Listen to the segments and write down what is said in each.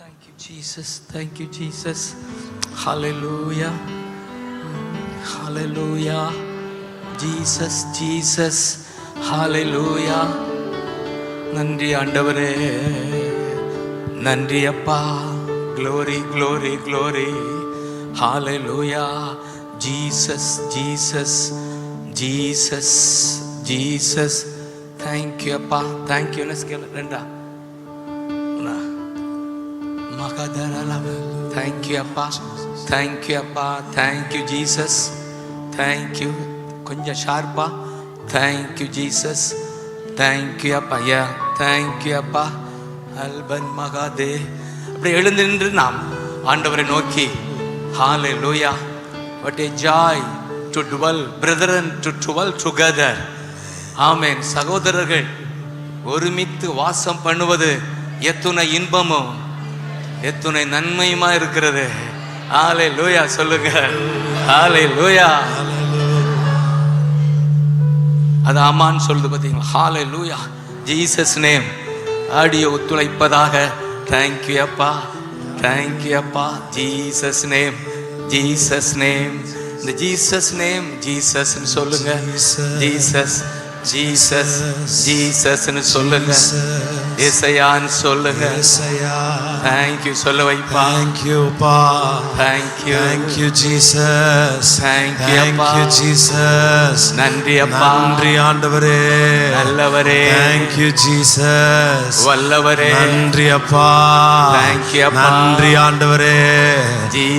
Thank you, Jesus. Thank you, Jesus. Hallelujah. Hallelujah. Jesus, Jesus. Hallelujah. நன்றி ஆண்டவரே, நன்றி அப்பா. Glory, glory, glory. Hallelujah. Jesus, Jesus, Jesus, Jesus. Thank you அப்பா. Thank you. Let's get it. Thank you அப்பா. Thank you அப்பா. Thank you Jesus. Thank you. கொஞ்சம் ஷார்ப்பா. Thank you Jesus. Thank you அப்பா. Yeah. Thank you அப்பா. Alban மகாதே. அப்படி எழுந்து நின்று நாம் ஆண்டவரை நோக்கி Hallelujah. What a joy to dwell, brethren, to dwell together. Amen. சகோதரர்கள் ஒருமித்து வாசம் பண்ணுவது எத்துணை இன்பமும் எத்துணை நன்மையுமா இருக்கிறது. ஹalleluya சொல்லுங்க. ஹalleluya. அது ஆமான்னு சொல்லுது பாத்தீங்களா. ஹalleluya. ஜீசஸ் நேம் ஆடியோ ஒத்துழைப்பதாக. Thank you அப்பா. Thank you அப்பா. ஜீசஸ் நேம், ஜீசஸ் நேம், இந்த ஜீசஸ் நேம் ஜீசஸ்னு சொல்லுங்க. ஜீசஸ், ஜீசஸ், ஜீசஸ்னு சொல்லுங்க. ஏசாயான்னு சொல்லுங்க. Thank you சொல்ல வைப்பா. Thank you பா. Thank you. Thank you Jesus. Thank you Thank you Jesus. நன்றி அப்பா. நன்றி ஆண்டவரே, நல்லவரே. Thank you Jesus. வல்லவரே. நன்றி அப்பா. Thank you அப்பா. நன்றி ஆண்டவரே,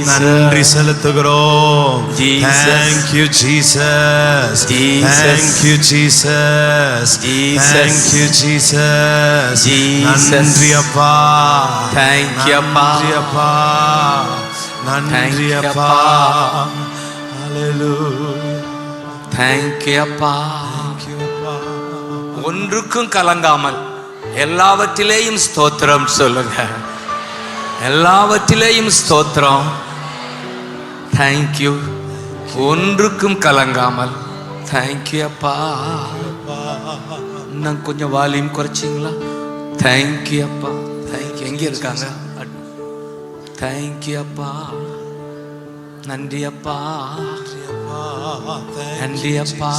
நன்றி செலுத்துகிறோம். Thank you Jesus. Thank you Jesus. Thank you Jesus. நன்றி அப்பா. Thank you அப்பா. நன்றி அப்பா. நன்றி அப்பா. Hallelujah. Thank you அப்பா. Thank you அப்பா. ஒன்றுக்கும் கலங்காமல் எல்லாவற்றிலேயும் ஸ்தோத்திரம் சொல்லுங்க. எல்லாவற்றிலேயும் ஸ்தோத்திரம். Thank you. ஒன்றுக்கும் கலங்காமல். Thank you அப்பா. இன்னும் கொஞ்சம் வால்யூம் குறைச்சிங்களா? Thank you அப்பா. Thank you. எங்க இருக்காங்க? Thank you அப்பா. நன்றி அப்பா. நன்றி அப்பா.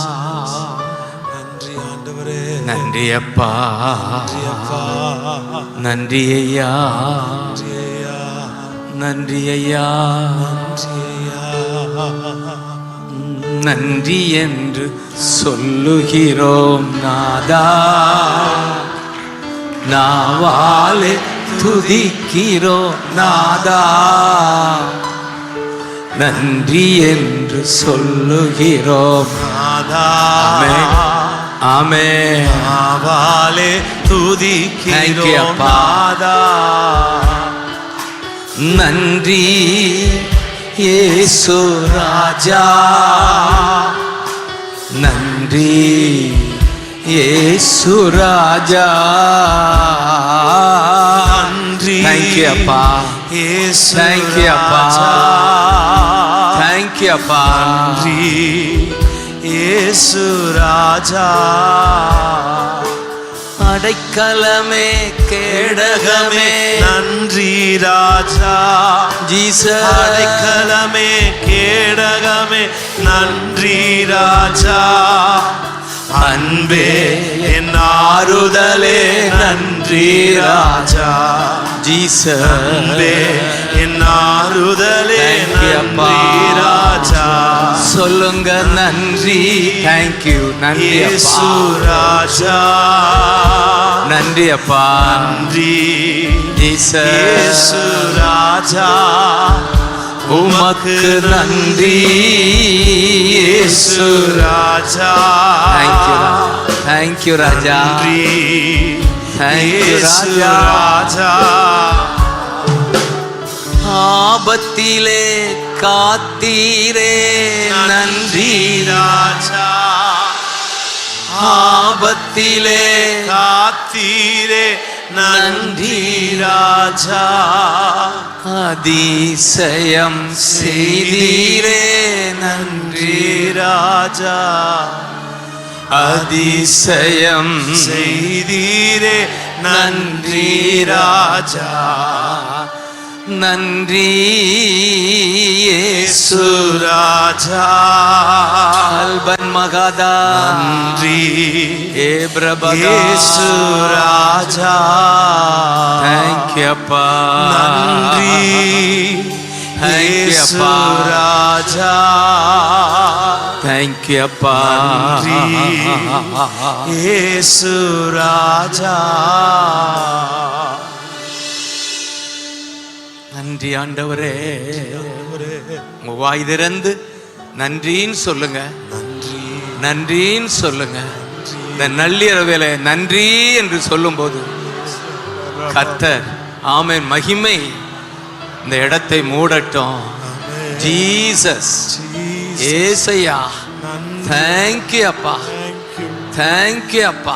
நன்றி ஆண்டவரே. நன்றி அப்பா. நன்றி ஐயா. நன்றி ஐயா. நன்றி என்று சொல்லுகிறோம் நாதா. நாவாலே துதிக்கிறோம் நாதா. நன்றி என்று சொல்லுகிறோம் நாதா. ஆமென். நாவாலே துதிக்கிறோம் நாதா. நன்றி இயேசு ராஜா. நன்றி இயேசு ராஜா. நன்றி. Thank you அப்பா. இயேசு Thank you அப்பா. ராஜா. Thank you அப்பா. நன்றி இயேசு ராஜா. அடைக்கலமே கேடகமே. நன்றி ராஜா. ஜீசஸ். அடைக்கலமே கேடகமே. நன்றி ராஜா. அன்பே என் ஆறுதலே. நன்றி ராஜா. ஜீசஸ். அன்பே என் ஆறுதலே. நன்றி ராஜா. சொல்லுங்க நன்றி. Thank you. நன்றி இயேசு ராஜா. நன்றி அப்பா. நன்றி ஜீசஸ். இயேசு ராஜா. உமக்கு நன்றி இயேசு ராஜா. Thank you. Thank you ராஜா. நன்றி Thank you இயேசு ராஜா. ராஜா. ஆபத்திலே காத்தீரே. நன்றி ராஜா. ஆபத்திலே காத்தீரே. நன்றி ராஜா. அதிசயம் செய்தீரே. நன்றி ராஜா. அதிசயம் செய்தீரே. நன்றி ராஜா. நன்றி இயேசு ராஜா அல்பன் மகாதா நன்றி ஏப்ரபகா இயேசு ராஜா தேங்க் யூ அப்பா நன்றி இயேசு ராஜா தேங்க் யூ அப்பா இயேசு ராஜா நன்றி ஆண்டவரே. உங்க வாய் திறந்து நன்றின்னு சொல்லுங்க, நன்றின்னு சொல்லுங்க. இந்த நள்ளிரவேளை நன்றி என்று சொல்லும் போது கர்த்தர் ஆமென் மகிமை இந்த இடத்தை மூடட்டும். ஜீசஸ் ஏசையா தேங்க் யூ அப்பா, தேங்க் யூ அப்பா,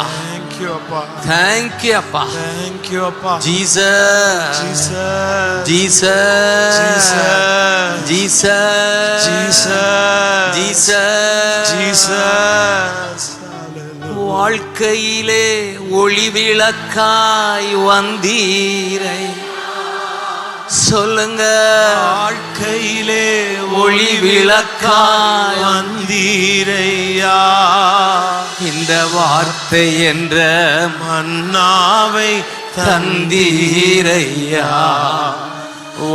தேங்க் யூ அப்பா, Thank you, Appa. Jesus Jesus. Jesus Jesus. Jesus Jesus. Jesus Jesus. Hallelujah. வாழ்க்கையிலே ஒளி விளக்காய் வந்தீரை சொல்லுங்க. வாழ்க்கையிலே ஒளி விளக்காய் வந்தீரையா, இந்த வார்த்தை என்ற மன்னாவை தந்தீரையா,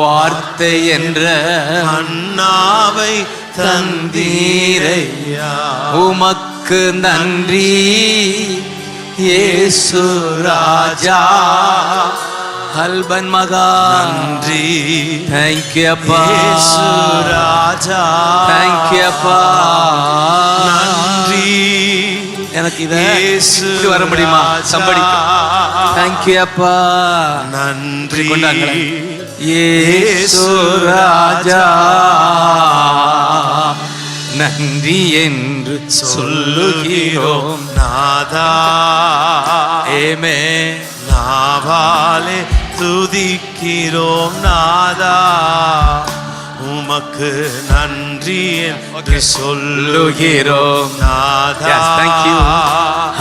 வார்த்தை என்ற மன்னாவை தந்தீரையா. தந்தீரையா, உமக்கு நன்றி இயேசு ராஜா அல்பன் மகா நன்றி தேங்க் யூ அப்பா, இயேசு ராஜா தேங்க் யூ அப்பா. நன்றி எனக்கு இத இயேசு இப்படி வர முடியுமா? Somebody Raja. தேங்க் யூ அப்பா. நன்றி கொண்டாங்களே. இயேசு ராஜா நன்றி என்று சொல்லுகிறோம் நாதா, ஏமே நாவாலே துதிக்கிறோம் நாதா, உமக்கு நன்றி என்று சொல்லுகிறோம் நாதா. Yes, thank you.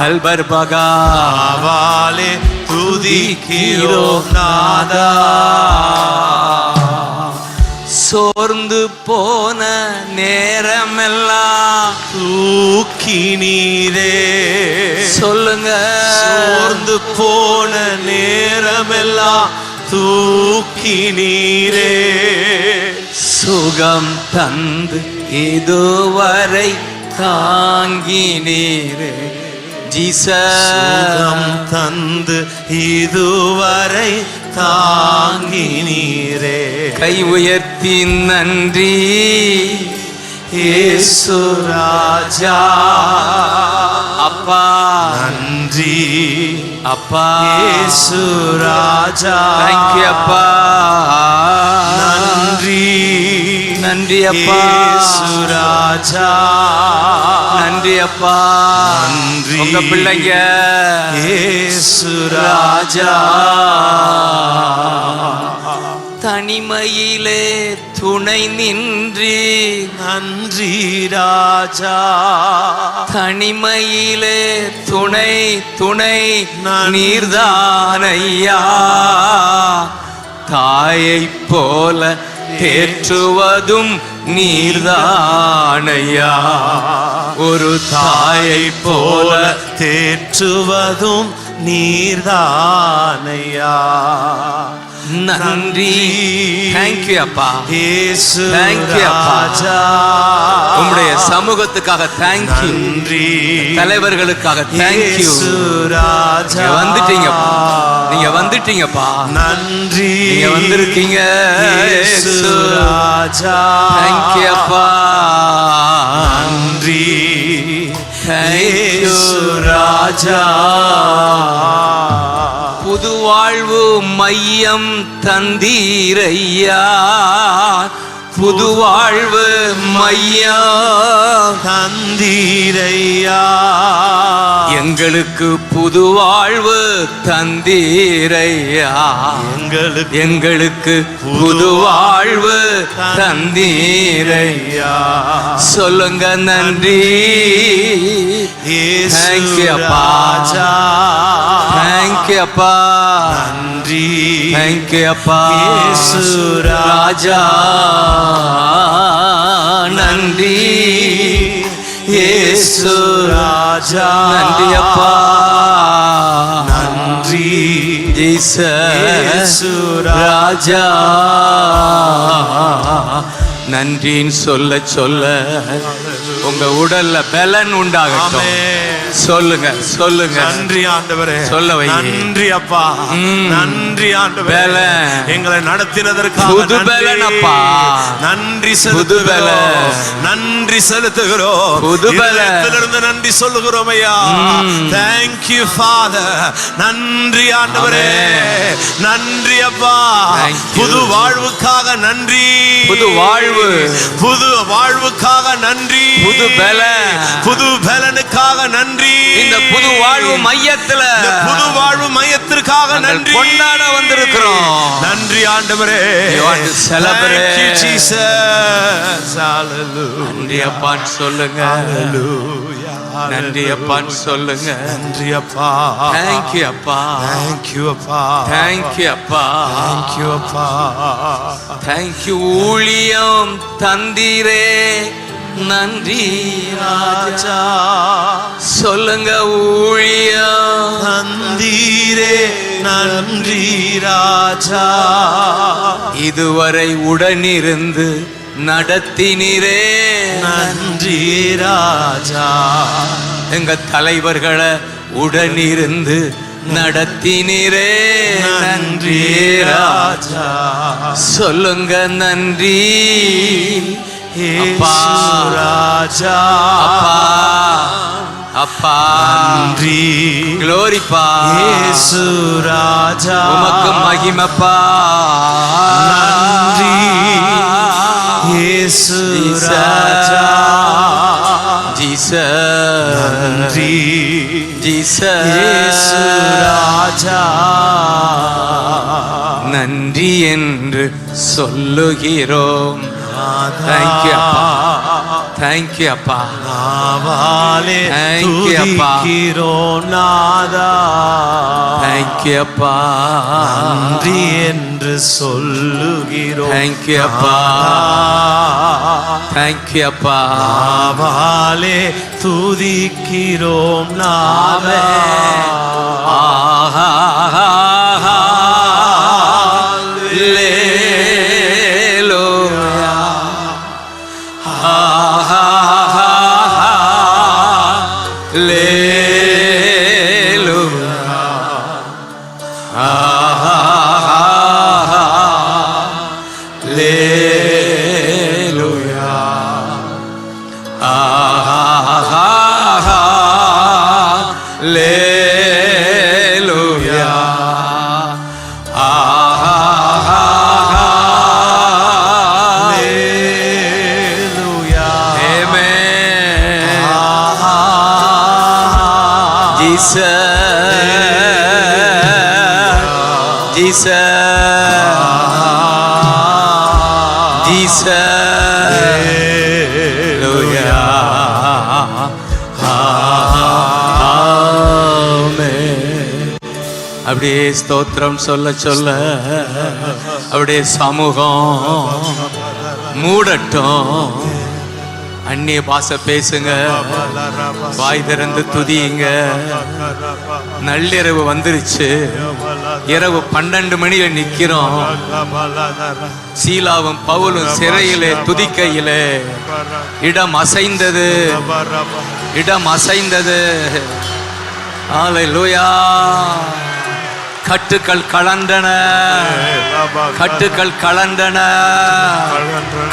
அல்பர் பகா நாவாலே துதிக்கிறோம் நாதா, சோர்ந்து போன நேரமெல்லாம் தூக்கி நீரே சொல்லுங்க. சோர்ந்து போன நேரமெல்லாம் தூக்கி நீரே சுகம் தந்து இதுவரை தாங்கினீரே ஜீசஸ். சுகம் தந்து இதுவரை தாங்கி நீரே கை உயர்த்தி நன்றி இயேசு ராஜா, அப்பா நன்றி அப்பா இயேசு ராஜா, தேங்க்யூ அப்பா, நன்றி நன்றி அப்பா, இயேசு ராஜா, நன்றி அப்பா. நன்றி உங்க பிள்ளைங்க இயேசு ராஜா, தனிமையிலே துணை நின்றி நன்றி ராஜா, தனிமையிலே துணை துணை நன்றி. நீர்தானையா, தாயைப் போல தேற்றுவதும் நீர்தானையா, ஒரு தாயைப் போல தேற்றுவதும் நீர்தானையா. நன்றி. தேங்க்யூ அப்பா, இயேசு தேங்க்யூ அப்பா. ராஜா, உம்முடைய சமூகத்துக்காக தேங்க்யூ, நன்றி தலைவர்களுக்காக தேங்க்யூ. இயேசு ராஜா, நீங்க வந்துட்டீங்கப்பா, நீங்க வந்துட்டீங்கப்பா, நன்றி நீங்க வந்திருக்கீங்க இயேசு ராஜா, தேங்க்யூ அப்பா, நன்றி தேங்க்யூ இயேசு ராஜா. புது வாழ்வு மையம் தந்தீரையா, புது வாழ்வு மையம் தந்தீரையா, எங்களுக்கு புது வாழ்வு தந்தீரையா, எங்களுக்கு புது வாழ்வு தந்தீரையா. சொல்லுங்க நன்றி. தேங்க்யூ அப்பா, தேங்க்யூ அப்பா, நன்றி. தேங்க்யூ அப்பா ராஜா, நன்றி இயேசு ராஜா, நன்றி அப்பா, நன்றி இயேசு ராஜா. நன்றின்னு சொல்ல சொல்ல உங்க உடல்ல பலன் உண்டாகட்டும். சொல்லுங்க சொல்லுங்க. நன்றி ஆண்டவரே, சொல்ல வை. நன்றி அப்பா, நன்றி ஆண்டவரே, பலன் எங்களை நடத்தினதற்காக புது பலன் அப்பா, நன்றி புது பலன், நன்றி செலுத்துகிறோம். புது பலன் நன்றி சொல்லுகிறோம் ஐயா. Thank you Father. நன்றி ஆண்டவரே, நன்றி அப்பா, புது வாழ்வுக்காக நன்றி, புது வாழ்வு, புது வாழ்வுக்காக நன்றி, புது பலன், புது பலனுக்காக நன்றி. இந்த புது வாழ்வு மையத்துல, புது வாழ்வு மையத்திற்காக நன்றி கொண்டாட வந்திருக்கிறோம். நன்றி ஆண்டவரே. Thank you Jesus. Hallelujah. நன்றி அப்பான்னு சொல்லுங்க. Hallelujah. நன்றி அப்பான்னு சொல்லுங்க. நன்றி அப்பா. Thank you அப்பா. Thank you அப்பா. Thank you அப்பா. Thank you அப்பா. Thank you. ஊழியம் தந்தீரே நன்றி ராஜா. சொல்லுங்க. ஊழியம் தந்தீரே நன்றி ராஜா. இதுவரை உடனிருந்து நடத்தினீரே நன்றி ராஜா. எங்க தலைவர்களை உடனிருந்து நடத்தினீரே நன்றி ராஜா. சொல்லுங்க நன்றி அப்பா ராஜா. அப்பா அப்பா நன்றி. க்ளோரிப்பா இயேசு ராஜா, உமக்கு மகிமைப்பா. நன்றி இயேசு ராஜா. ஜீசஸ் நன்றி ஜீசஸ் இயேசு ராஜா. நன்றி என்று சொல்லுகிறோம். தேங்க்யூ அப்பா, தேங்க்யூ அப்பா. நாவாலே தேங்க்யூ அப்பா, துதிக்கிறோம் நாதா. தேங்க்யூ அப்பா. நன்றி என்று சொல்லுகிறோம். தேங்க்யூ அப்பா, தேங்க்யூ அப்பா. நாவாலே துதிக்கிறோம் நாதா. அப்படியே ஸ்தோத்திரம் சொல்ல சொல்ல அப்படியே சமூகம் மூடட்டும். அந்நிய பாஷை பேசுங்க, வாய் திறந்து துதியுங்க. நள்ளிரவு வந்துருச்சு. இரவு 12 மணியில நிக்கிறோம். சீலாவும் பவுலும் சிறையிலே துதிக்கையிலே இடம் அசைந்தது, இடம் அசைந்தது. ஹல்லேலூயா. கட்டுக்கள் கலண்டன, கட்டுக்கள் கலண்டன,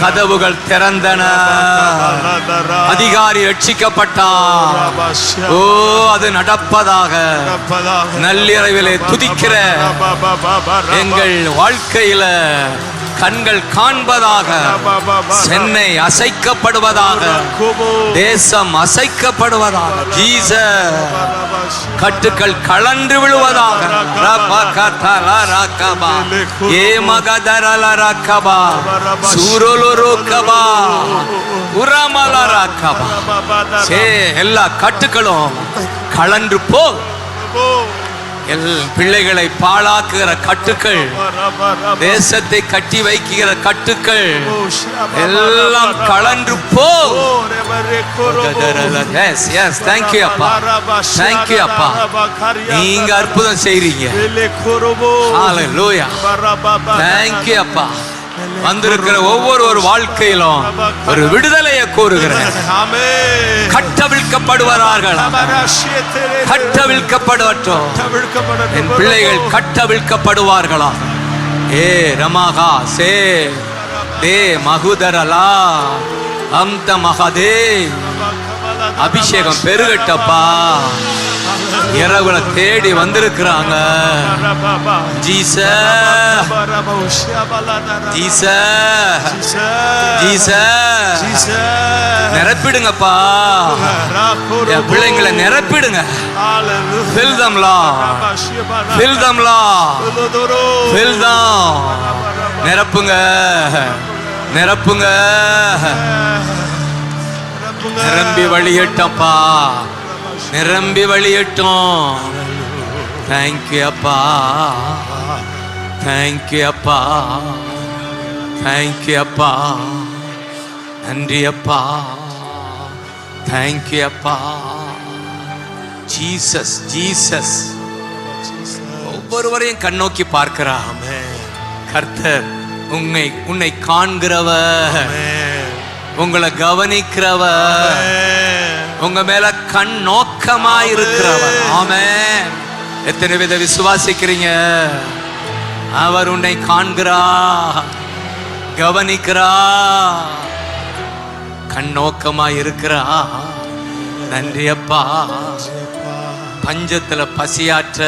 கதவுகள் திறந்தன. அதிகாரி ரட்சிக்கப்பட்டார். ஓ, அது நடப்பதாக. நள்ளிரவிலே துதிக்கிற எங்கள் வாழ்க்கையில கண்கள் காண்பதாக, சென்னை அசைக்கப்படுவதாக, தேசம் அசைக்கப்படுவதாக, ஜீசஸ் கட்டுக்கள் கலன்று விழுவதாக, எல்லா கட்டுக்களும் கலன்று போ. பிள்ளைகளை பாழாக்குகிற கட்டுக்கள், தேசத்தை கட்டி வைக்கிற கட்டுக்கள் எல்லாம் கலன்று போ. எஸ் எஸ், தேங்க்யூ அப்பா, தேங்க்யூ அப்பா, நீங்க அற்புதம் செய்றீங்க. ஹல்லேலூயா, தேங்க்யூ அப்பா. வந்திருக்கிற ஒவ்வொரு வாழ்க்கையிலும் ஒரு விடுதலையை கோருகிறேன். கட்டவிழ்க்கப்படுவார்கள், கட்டவிழ்க்கப்படட்டும். என் பிள்ளைகள் கட்டவிழ்க்கப்படுவார்களா? ஏ ரமாகா சே தே மகுதரலா அம்த மகதே. அபிஷேகம் பெருகட்டப்பா. இரவுல தேடி வந்திருக்கிறாங்க. ஜீசஸ், ஜீசஸ், ஜீசஸ், நிரப்பிடுங்கப்பா. என் பிள்ளைங்களை நிரப்பிடுங்க. Fill them, Lord. Fill them, Lord. Fill them. நிரப்புங்க, நிரப்புங்க. நிரம்பி வழியட்டப்பா, நிரம்பி வழியட்டும். தேங்க்யூ அப்பா, தேங்க்யூ அப்பா, தேங்க்யூ அப்பா, நன்றி அப்பா, தேங்க்யூ அப்பா. ஜீசஸ், ஜீசஸ் ஒவ்வொருவரையும் கண்ணோக்கி பார்க்கிறார். கர்த்தர் உன்னை காண்கிறவர், உங்களை கவனிக்கிறவர், உங்க மேல கண் நோக்கமாயிருக்கிறவர். ஆமென். எத்தனை வித விசுவாசிக்கிறீங்க? அவர் உன்னை காண்கிறார், கவனிக்கிறார், கண் நோக்கமாயிருக்கிறார். நன்றி அப்பா. பஞ்சத்துல பசியாற்ற,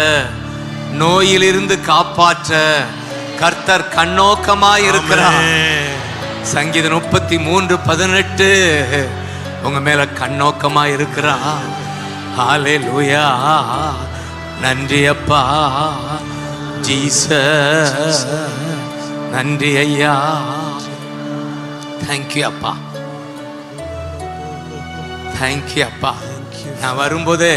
நோயிலிருந்து காப்பாற்ற கர்த்தர் கண்ணோக்கமாயிருக்கிறார். சங்கீதம் 33:18 உங்க மேல கண்ணோக்கமா இருக்கிறா. ஹல்லேலூயா, நன்றி அப்பா. ஜீசஸ், நன்றி ஐயா. தேங்க்யூ அப்பா, தேங்க்யூ அப்பா. நான் வரும்போதே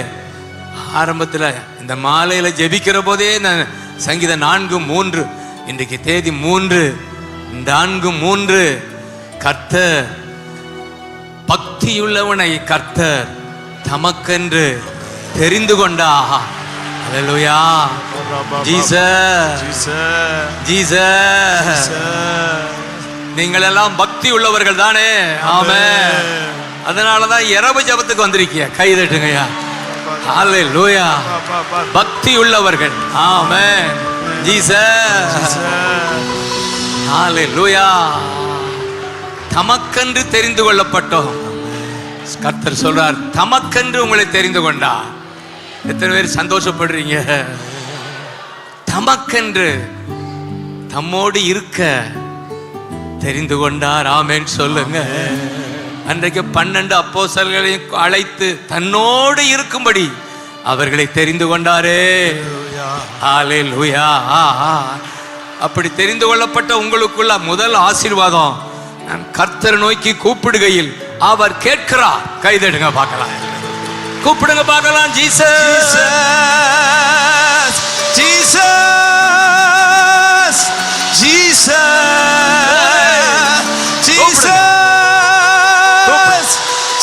ஆரம்பத்தில் இந்த மாலையில ஜெபிக்கிற போதே நான் சங்கீதம் 4:3, இன்றைக்கு தேதி 3/4 கர்த்தர் பக்தியுள்ளவனை கர்த்தர் தமக்கென்று தெரிந்து கொண்டா. ஹல்லேலூயா, ஜீசஸ், ஜீசஸ். நீங்கள் எல்லாம் பக்தி உள்ளவர்கள் தானே? ஆமென். அதனாலதான் இரவு ஜெபத்துக்கு வந்திருக்கீங்க. கை தட்டுங்கய்யா. ஹல்லேலூயா, பக்தி உள்ளவர்கள். ஆமென். ஜீசஸ், ஹல்லேலூயா. தமக்கென்று தெரிந்து கொள்ளப்பட்டோம். கர்த்தர் சொல்றார், தமக்கென்று உங்களை தெரிந்து கொண்டா. எத்தனை பேர் சந்தோஷப்படுறீங்க? தமக்கென்று, தம்மோடு இருக்க தெரிந்து கொண்டார். ஆமென் சொல்லுங்க. அன்றைக்கு 12 அப்போஸ்தலர்களையும் அழைத்து தன்னோடு இருக்கும்படி அவர்களை தெரிந்து கொண்டாரே. ஹல்லேலூயா. அப்படி தெரிந்து கொள்ளப்பட்ட உங்களுக்குள்ள முதல் ஆசீர்வாதம், நான் கர்த்தரை நோக்கி கூப்பிடுகையில் அவர் கேட்கிறார். கைதடுங்க பார்க்கலாம், கூப்பிடுங்க பார்க்கலாம். Jesus, Jesus, Jesus, Jesus,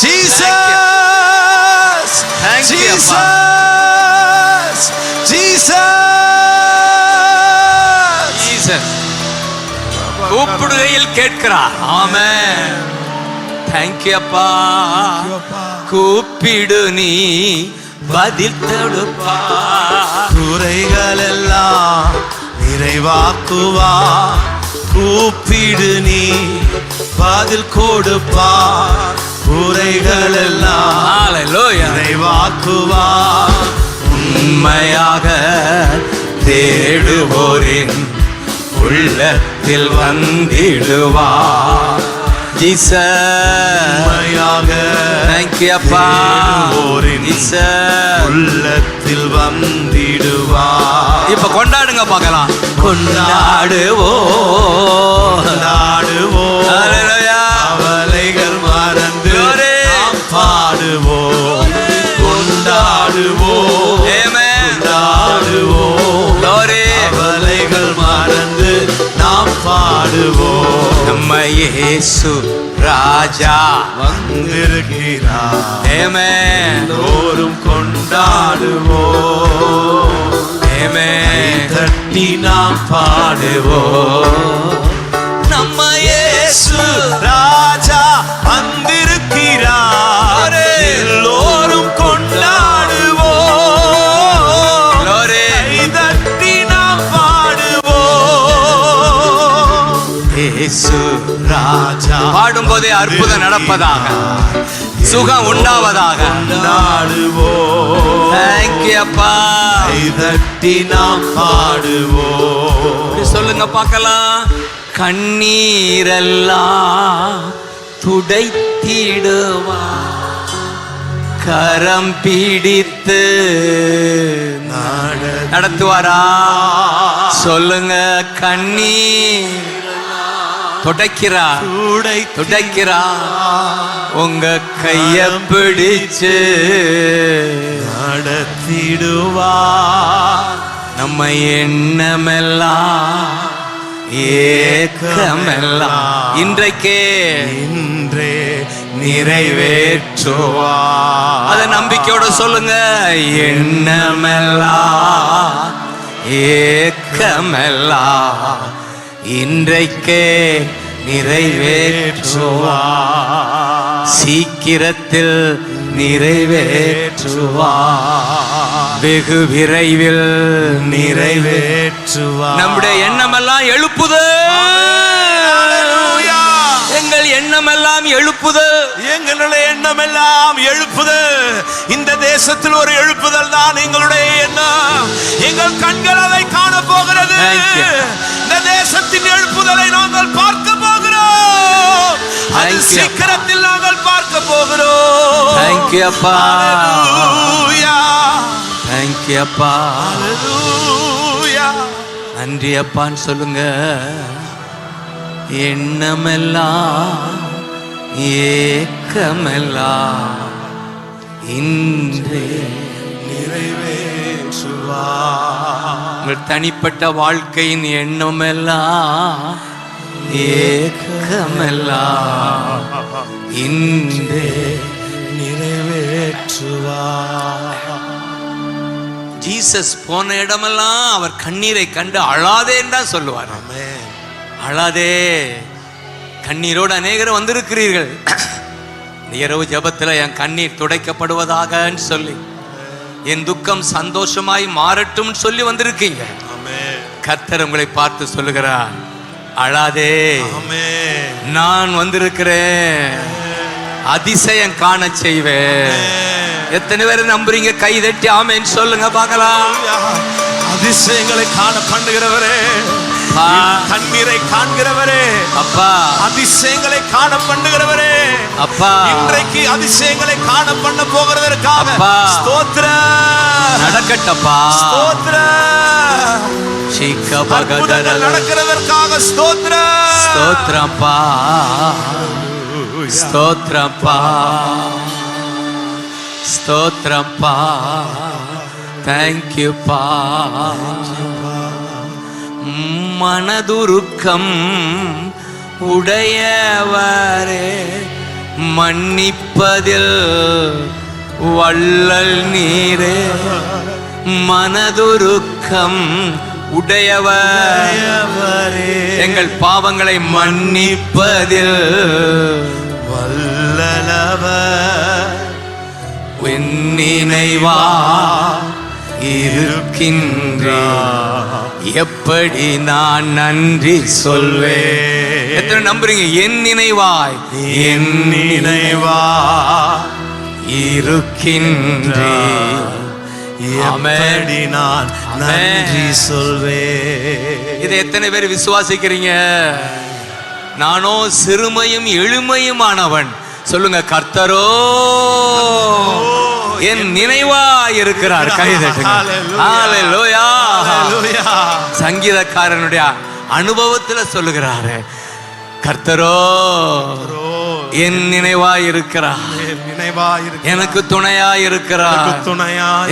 Jesus, Jesus, Jesus. கூப்பிடுகையில் கேட்கிறார். ஆமென். தேங்க்யூ அப்பா. கூப்பிடு நீ பதில் தடுப்பா, குறைகள் எல்லாம் நிறைவாக்குவா. கூப்பிடு நீ பதில் கொடுப்பா, குறைகள் எல்லாம் நிறைவாக்குவா. உண்மையாக தேடுவோரின் உள்ளத்தில் வந்திடுவார். உண்மையாக Thank you அப்பா. உள்ளத்தில் வந்திடுவார். இப்ப கொண்டாடுங்க பார்க்கலாம். கொண்டாடுவோம் கவலைகள் மறந்து நாம் பாடுவோம். கொண்டாடுவோம் கவலைகள் மறந்து நாம் பாடுவோம். நம்ம இயேசு ராஜா வந்திருக்கிறார். எல்லோரும் கொண்டாடுவோம். தட்டி நாம் பாடுவோம். நம்ம இயேசு ராஜா வந்திருக்கிறார். எல்லோரும் கொண்டாடுவோம். தட்டி நாம் பாடுவோம். இயேசு ராஜா பாடும் போதே அற்புதம் நடப்பதாக, சுகம் உண்டாவதாக. Thank you அப்பா. தட்டி நாம் பாடுவோம். சொல்லுங்க பார்க்கலாம். கண்ணீரெல்லாம் துடைத்திடுவா, கரம் பிடித்து நடத்துவாரா? சொல்லுங்க. கண்ணீர் துடைக்கிறா, உங்க கைய பிடிச்சு நடத்திடுவார். நம்ம எண்ணமெல்லாம் ஏக்கமெல்லாம் இன்றைக்கே நிறைவேற்றுவார். அத நம்பிக்கையோட சொல்லுங்க. எண்ணமெல்லாம் ஏக்கமெல்லாம் இன்றைக்கே நிறைவேற்றுவார். சீக்கிரத்தில் நிறைவேற்றுவார். வெகு விரைவில் நிறைவேற்றுவார். நம்முடைய எண்ணமெல்லாம் எழுப்புதல். எங்கள் எண்ணமெல்லாம் எழுப்புதல். எங்களுடைய எண்ணமெல்லாம் எழுப்புதல். இந்த தேசத்தில் ஒரு எழுப்புதல் தான் எங்களுடைய எண்ணம். எங்கள் கண்கள் அதை காண போகிறது. இந்த தேசத்தின் எழுப்புதலை நாங்கள் பார்க்க போகிறோம். அது சீக்கிரத்தில் நாங்கள் பார்க்க போகிறோம். Thank you அப்பா. Hallelujah. Thank you அப்பா. Hallelujah. நன்றி அப்பான்னு சொல்லுங்க. எண்ணமெல்லாம் ஏக்கமெல்லாம் இன்றே நிறைவேற்றுவார். உங்கள் தனிப்பட்ட வாழ்க்கையின் எண்ணமெல்லாம் ஏக்கமெல்லாம் இன்றே நிறைவேற்றுவார். ஜீசஸ் போன இடமெல்லாம் அவர் கண்ணீரை கண்டு அழாதேன்னு தான் சொல்லுவார். அழாதே. கண்ணீரோடு அநேகர் வந்திருக்கிறீர்கள். இந்த இரவு ஜெபத்தில் என் கண்ணீர் துடைக்கப்படுவதாகன்னு சொல்லி, என் துக்கம் சந்தோஷமாய் மாறட்டும் சொல்லி வந்திருக்கீங்க. கர்த்தர் உங்களை பார்த்து சொல்லுகிறார், அழாதே, நான் வந்திருக்கிறேன், அதிசயம் காண செய்வேன். எத்தனை பேர் நம்புறீங்க? கை தட்டி ஆமென் சொல்லுங்க பார்க்கலாம். அதிசயங்களை காண பண்ணுகிறவரே, கண்ணீரை காண்கிறவரே அப்பா, அதிசயங்களை காண பண்ணுகிறவரே அப்பா, இன்றைக்கு அதிசயங்களை காண பண்ண போகிறதற்காக ஸ்தோத்திரம். நடக்கட்டப்பா, ஸ்தோத்திரம். அற்புதங்கள் நடக்கிறதற்காக ஸ்தோத்திரம். ஸ்தோத்திரப்பா, ஸ்தோத்திரப்பா, ஸ்தோத்திரப்பா. தேங்க்யூப்பா. மனதுருக்கம் உடையவரே, மன்னிப்பதில் வள்ளல் நீரே. மனதுருக்கம் உடையவரே, எங்கள் பாவங்களை மன்னிப்பதில் வல்லவர். நினைவா இருக்கின்றார், எப்படி நான் நன்றி சொல்வேன். எத்தனை நம்புறீங்க? என் நினைவாய், என் நினைவா இருக்கின்றார், எப்படி நான் நன்றி சொல்வேன். இதை எத்தனை பேர் விசுவாசிக்கிறீங்க? நானோ சிறுமையும் எளிமையுமானவன். சொல்லுங்க, கர்த்தரோ என் நினைவா இருக்கிறார். கைதட்டுங்க. ஹல்லேலூயா. சங்கீதக்காரனுடைய அனுபவத்துல சொல்லுகிறாரு, கர்த்தரோ என் நினைவா இருக்கிறார், எனக்கு துணையா இருக்கிறார்,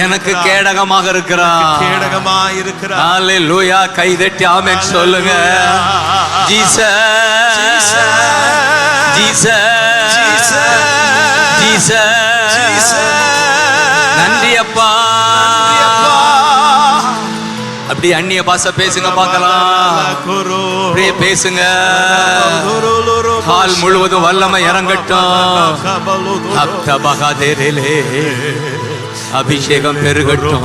எனக்கு கேடகமாக இருக்கிறார். ஹல்லேலூயா. கைதட்டி ஆமென் சொல்லுங்க. Jesus Jesus Jesus. நன்றி அப்பா. அப்படி அந்நிய பாஷை பேசுங்க பார்க்கலாம். அப்படியே பேசுங்க. கால் முழுவதும் வல்லமை இறங்கட்டும். அபிஷேகம் பெருகட்டும்.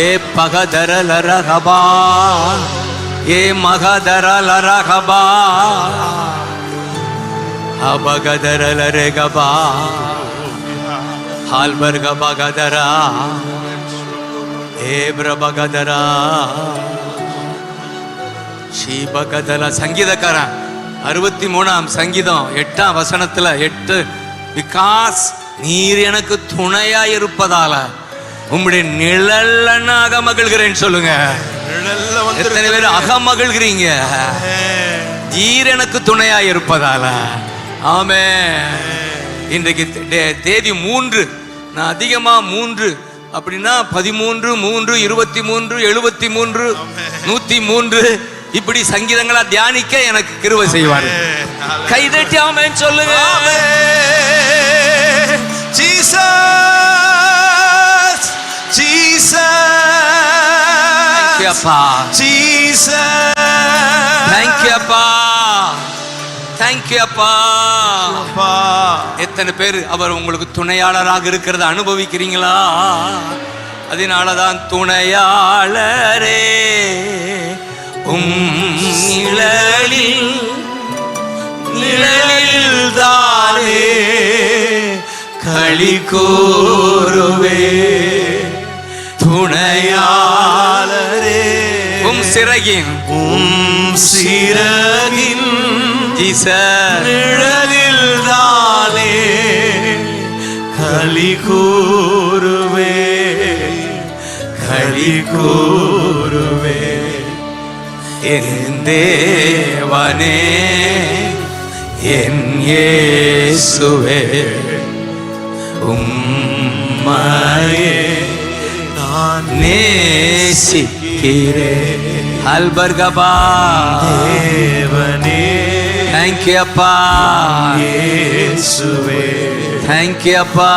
ஏ பகதரலரகபா, ஏ மகதரலரகபா, அபகதரலரகபா, ஹால்பர்கபகதரா, ஏப்ரபகதரா, ஷீபகதல. சங்கீதக்காரன் 63ஆம் சங்கீதம் 8ஆம் வசனத்துல 8, பிகாஸ் நீர் எனக்கு துணையா இருப்பதால உம்முடைய நிழல்ல நான் அகமகிழ்கிறேன். சொல்லுங்க, எத்தனை பேர் அகமகிழ்கிறீங்க? நீர் எனக்கு துணையா இருப்பதால. ஆமென். இன்றைக்கு தேதி 3. நான் அதிகமா 3 அப்படின்னா 13, 3, 23, 73, 103 இப்படி சங்கீதங்களா தியானிக்க எனக்கு கிருபை செய்வார். கைதட்டி ஆமென் சொல்லுங்க. Jesus Jesus. தேங்க் யூ அப்பா. ஜீசஸ். தேங்க் யூ அப்பா. தேங்க் யூ அப்பா. எத்தனை பேர் அவர் உங்களுக்கு துணையாளராக இருக்கிறத அனுபவிக்கிறீங்களா? அதனாலதான் துணையாளரே நிழலில் நிழலில் தானே களி கூறுவே. துணையாளரே சிறகின் சிறகின் நிழலில் தானே களி கூறுவே, களி கூறுவே. என் தேவனே என் இயேசுவே உம்மையே நான் நேசிக்கிறேன். அல்பர்கபா தேவனே. தேங்க் யூ அப்பா. இயேசுவே தேங்க் யூ அப்பா.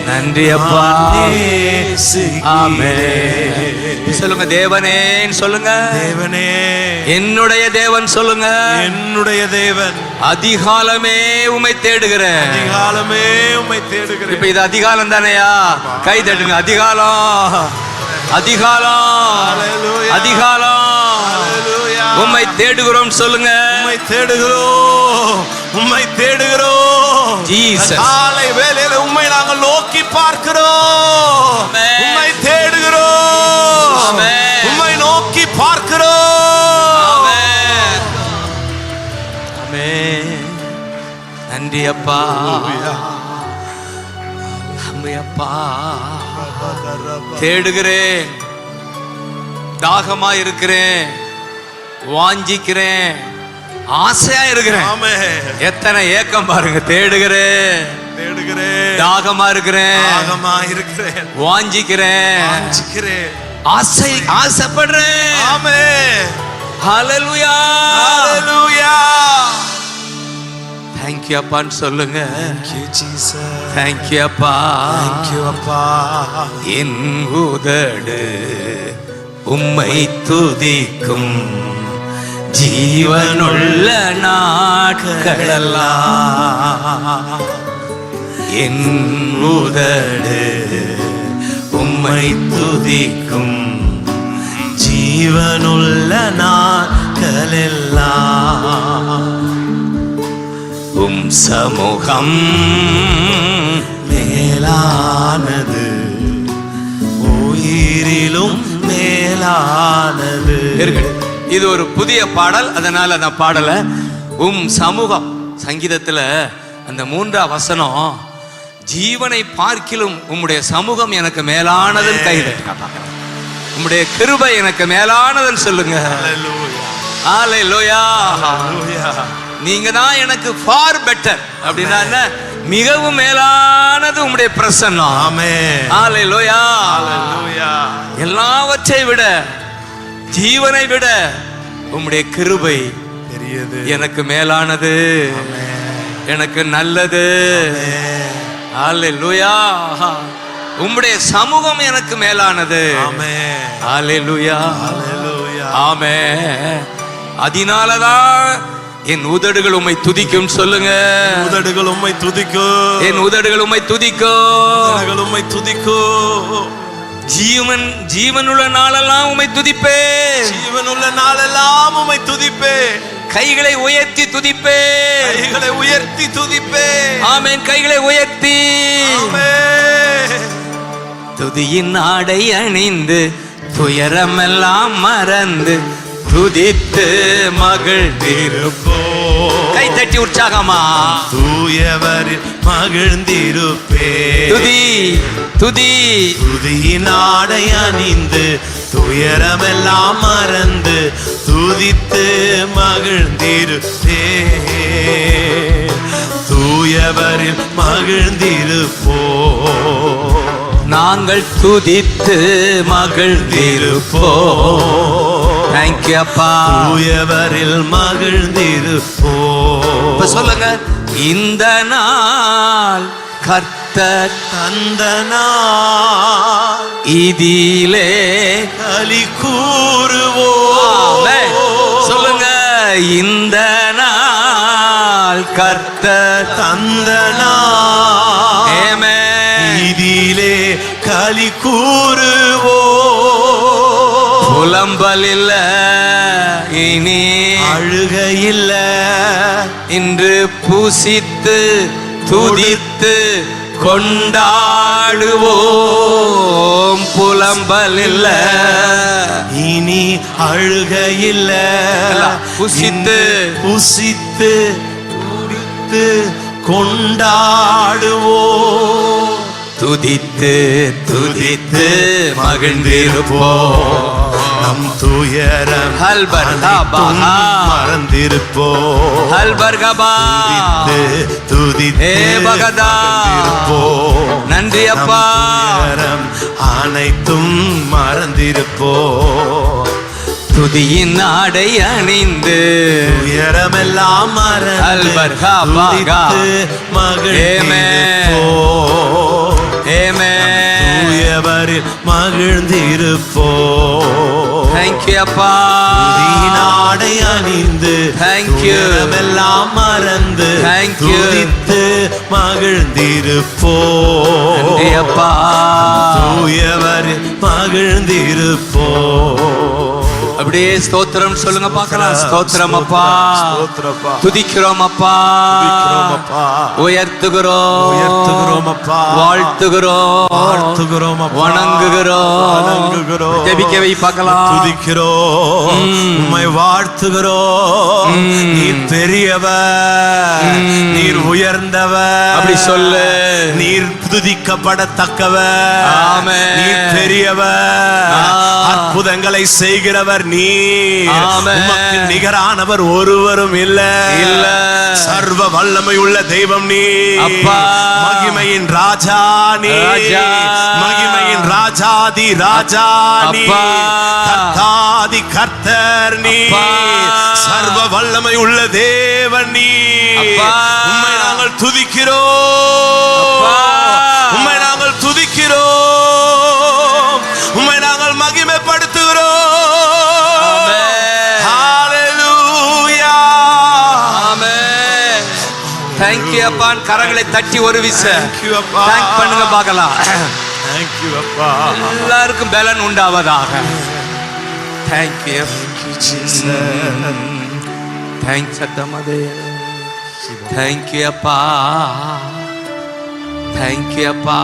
நன்றி அப்பா. ஆமென். சொல்லுங்க, தேவனேன்னு சொல்லுங்க. தேவனே என்னுடைய தேவன் சொல்லுங்க. என்னுடைய தேவன். அதிகாலமே உம்மை தேடுகிறேன். அதிகாலமே உம்மை தேடுகிறேன். இப்ப இது அதிகாலம் தானேயா? கை தட்டுங்க. அதிகாலம், அதிகாலம், அதிகாலம். உம்மை தேடுகிறோம் சொல்லுங்க. உம்மை தேடுகிறோம், உம்மை தேடுகிறோம். ஜீசஸ். காலை வேளையில உம்மை நாங்கள் நோக்கி பார்க்கிறோம். உம்மை தேடுகிறோம். உம்மை நோக்கி பார்க்கிறோம். ஆமென். நன்றி அப்பா. அப்பா தேடுகிறேன், தாகமா இருக்கிறேன், வாஞ்சிக்கிறேன், ஆசையா இருக்கிறேன். எத்தனை ஏக்கம் பாருங்க. தேடுகிறேன், தேடுகிறேன், தாகமா இருக்கிறேன், தாகமா இருக்கிறேன், வாஞ்சிக்கிறேன், ஆசை ஆசைப்படுறேன். ஆமென். ஹல்லேலூயா, ஹல்லேலூயா. Thank you அப்பான்னு சொல்லுங்க. Thank you Jesus. Thank you அப்பா. Thank you அப்பா. என் உதடு உம்மை துதிக்கும் ஜீவனுள்ள நாட்களெல்லாம். என் உதடு உம்மை துதிக்கும் ஜீவனுள்ள நாட்களெல்லாம். உம் சமூகம் மேலானது, உயிரிலும் மேலானது. மேலானது. இது ஒரு புதிய பாடல், அதனால அந்த பாடல சமூகம். சங்கீதத்துல அந்த 3ஆம் வசனம், ஜீவனை பார்க்கிலும் உம்முடைய சமூகம் எனக்கு மேலானதுன்னு கைது. உம்முடைய கிருபை எனக்கு மேலானதுன்னு சொல்லுங்க. ஹல்லேலூயா. நீங்க தான் எனக்கு ஃபார் பெட்டர். அப்படின்னா என்ன? மிகவும் மேலானது உம்முடைய பிரசன்னம். ஆமென். ஹல்லேலூயா. ஹல்லேலூயா. எல்லாவற்றை விட, ஜீவனை விட உம்முடைய கிருபை பெரியது, எனக்கு மேலானது, எனக்கு நல்லது. ஹல்லேலூயா. உம்முடைய சமூகம் எனக்கு மேலானது. ஆமென். ஹல்லேலூயா. ஹல்லேலூயா. ஆமென். அதனாலதான் என் உதடுகள் உம்மை துதிக்கும். சொல்லுங்க. உதடுகள் உம்மை துதிக்கும். என் உதடுகள் உம்மை துதிக்கும். உதடுகள் உம்மை துதிக்கும். ஜீவனுள்ள நாளெல்லாம் உம்மை துதிப்பே. ஜீவனுள்ள நாளெல்லாம் உம்மை துதிப்பே. கைகளை உயர்த்தி துதிப்பே. கைகளை உயர்த்தி துதிப்பே. ஆமென். கைகளை உயர்த்தி. ஆமென். துதியின் ஆடை அணிந்து துயரமெல்லாம் மறந்து துதித்து மகிழ்ந்திருப்போ. கை தட்டி உற்சாகமா. தூயவரில் மகிழ்ந்திருப்பே. துதி துதி. துதியின் ஆடை அணிந்து துயரமெல்லாம் மறந்து துதித்து மகிழ்ந்திருப்பே. தூயவரில் மகிழ்ந்திருப்போ. நாங்கள் துதித்து மகிழ்ந்திருப்போ. தேங்க்யூ அப்பா. தூயவரில் மகிழ்ந்திருப்போ. இப்ப சொல்லுங்க. இந்த நாள் கர்த்தர் தந்த நாள், இதிலே களி கூறுவோம். சொல்லுங்க. இந்த நாள் கர்த்தர் தந்த நாள், இதிலே களி கூறுவோம். புலம்பல் இல்ல, இனி அழுக இல்ல. இன்று பூசித்து துதித்து கொண்டாடுவோம். புலம்பல் இல்ல, இனி அழுக இல்ல. புசித்து புசித்து துதித்து கொண்டாடுவோம். துதித்து துதித்து மகிழ்ந்திருப்போம். நம் துயரம் மறந்திருப்போம். நன்றி அப்பா. அனைத்தும் மறந்திருப்போம். துதியின் ஆடை அணிந்து உயரமெல்லாம் மறந்து மகிழ்ந்திருப்போம். தூயவரில் மகிழ்ந்திருப்போம். தேங்க்யூ அப்பா. ஆடை அணிந்து உயரமெல்லாம் மறந்து துதித்து மகிழ்ந்திருப்போம். அப்பா. தூயவரில் மகிழ்ந்திருப்போம். அப்படியே ஸ்தோத்திரம் சொல்லுங்க பார்க்கலாம். ஸ்தோத்திரம் அப்பா. துதிக்கிறோம் அப்பா. உயர்த்துகிறோம். உயர்த்துகிறோம் அப்பா. வாழ்த்துகிறோம். வாழ்த்துகிறோம் அப்பா. வணங்குகிறோம். ஜெபிக்கவை பார்க்கலாம். துதிக்கிறோம். உம்மை வாழ்த்துகிறோம். நீர் பெரியவர், நீர் உயர்ந்தவர். அப்படி சொல்லு. நீர் துதிக்கப்படத்தக்கவர். ஆமென். நீர் பெரியவர், அற்புதங்களை செய்கிறவர். நீ உமக்கு நிகரானவர் ஒருவரும் இல்ல. சர்வ வல்லமை உள்ள தெய்வம் நீ. மகிமையின் ராஜா நீ. மகிமையின் ராஜாதி ராஜா நீ. கர்த்தாதி கர்த்தர் நீ. சர்வ வல்லமை உள்ள தேவன் நீ. உம்மை நாங்கள் துதிக்கிறோம். உம்மை நாங்கள் துதிக்கிறோம். உம்மை நாங்கள் மகிமைப்படுத்துகிறோம். தேங்க்யூ அப்பா. கரங்களை தட்டி ஒரு விச தேங்க் பண்ணுங்க பார்க்கலாம். தேங்க்யூ அப்பா. எல்லாருக்கும் பலன் உண்டாவதாக. தேங்க்யூ. தேங்க்ஸ் அத்தமதே. தேங்க்யூ அப்பா. தேங்க்யூ அப்பா.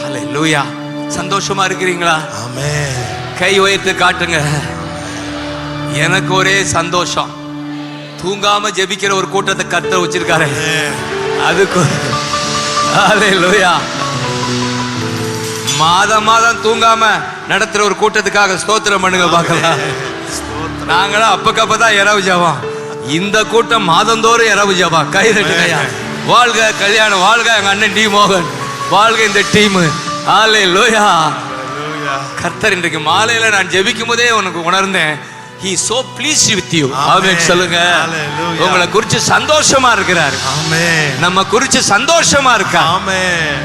ஹல்லேலூயா. சந்தோஷமா இருக்கிறீங்களா? ஆமென். கை உயர்த்தி காட்டுங்க. எனக்கு ஒரே சந்தோஷம். தூங்காம ஜெபிக்கிற ஒரு கூட்டத்தை கர்த்தர் வச்சிருக்காரு. அதுக்கு ஹல்லேலூயா. மாதம் தூங்காம நடத்துற ஒரு கூட்டத்துக்காக ஸ்தோத்திரம் பண்ணுங்க பார்க்கலாம். நாங்களும் அப்பக்கப்பதான் இரவு ஜெபம். இந்த கூட்டம் மாதந்தோறும் இரவு ஜெபம். கை தட்டுங்கய்யா. வாழ்க கல்யாணம், வாழ்க எங்க அண்ணன் டி மோகன், வாழ்க இந்த டீம். ஹல்லேலூயா. கர்த்தர் இன்றைக்கு மாலையில நான் ஜெபிக்கும் போதே உனக்கு உணர்ந்தேன், he so pleased with you. ஆமென் சொல்லுங்க. உங்களை குறிச்சு சந்தோஷமா இருக்கிறார். ஆமென். நம்ம குறிச்சு சந்தோஷமா இருக்கா. ஆமென்.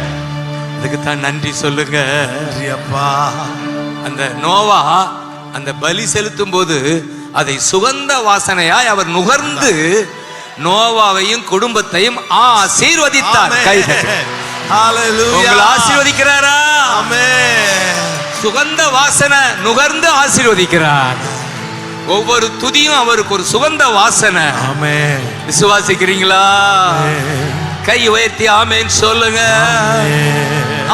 அதுக்கு தான் நன்றி சொல்லுங்க. நன்றி அப்பா. அந்த நோவா அந்த பலி செலுத்தும் போது அதை சுகந்த வாசனையாய் அவர் நுகர்ந்து நோவாவையும் குடும்பத்தையும் ஆசீர்வதித்தார். கை தட்டு. ஹல்லேலூயா. உங்களை ஆசீர்வதிக்கிறாரா? ஆமென். சுகந்த வாசனை நுகர்ந்து ஆசீர்வதிக்கிறார். ஒவ்வொரு துதியும் அவருக்கு ஒரு சுகந்த வாசனை. ஆமென். விசுவாசிக்கிறீங்களா? கை உயர்த்தி ஆமென் சொல்லுங்க.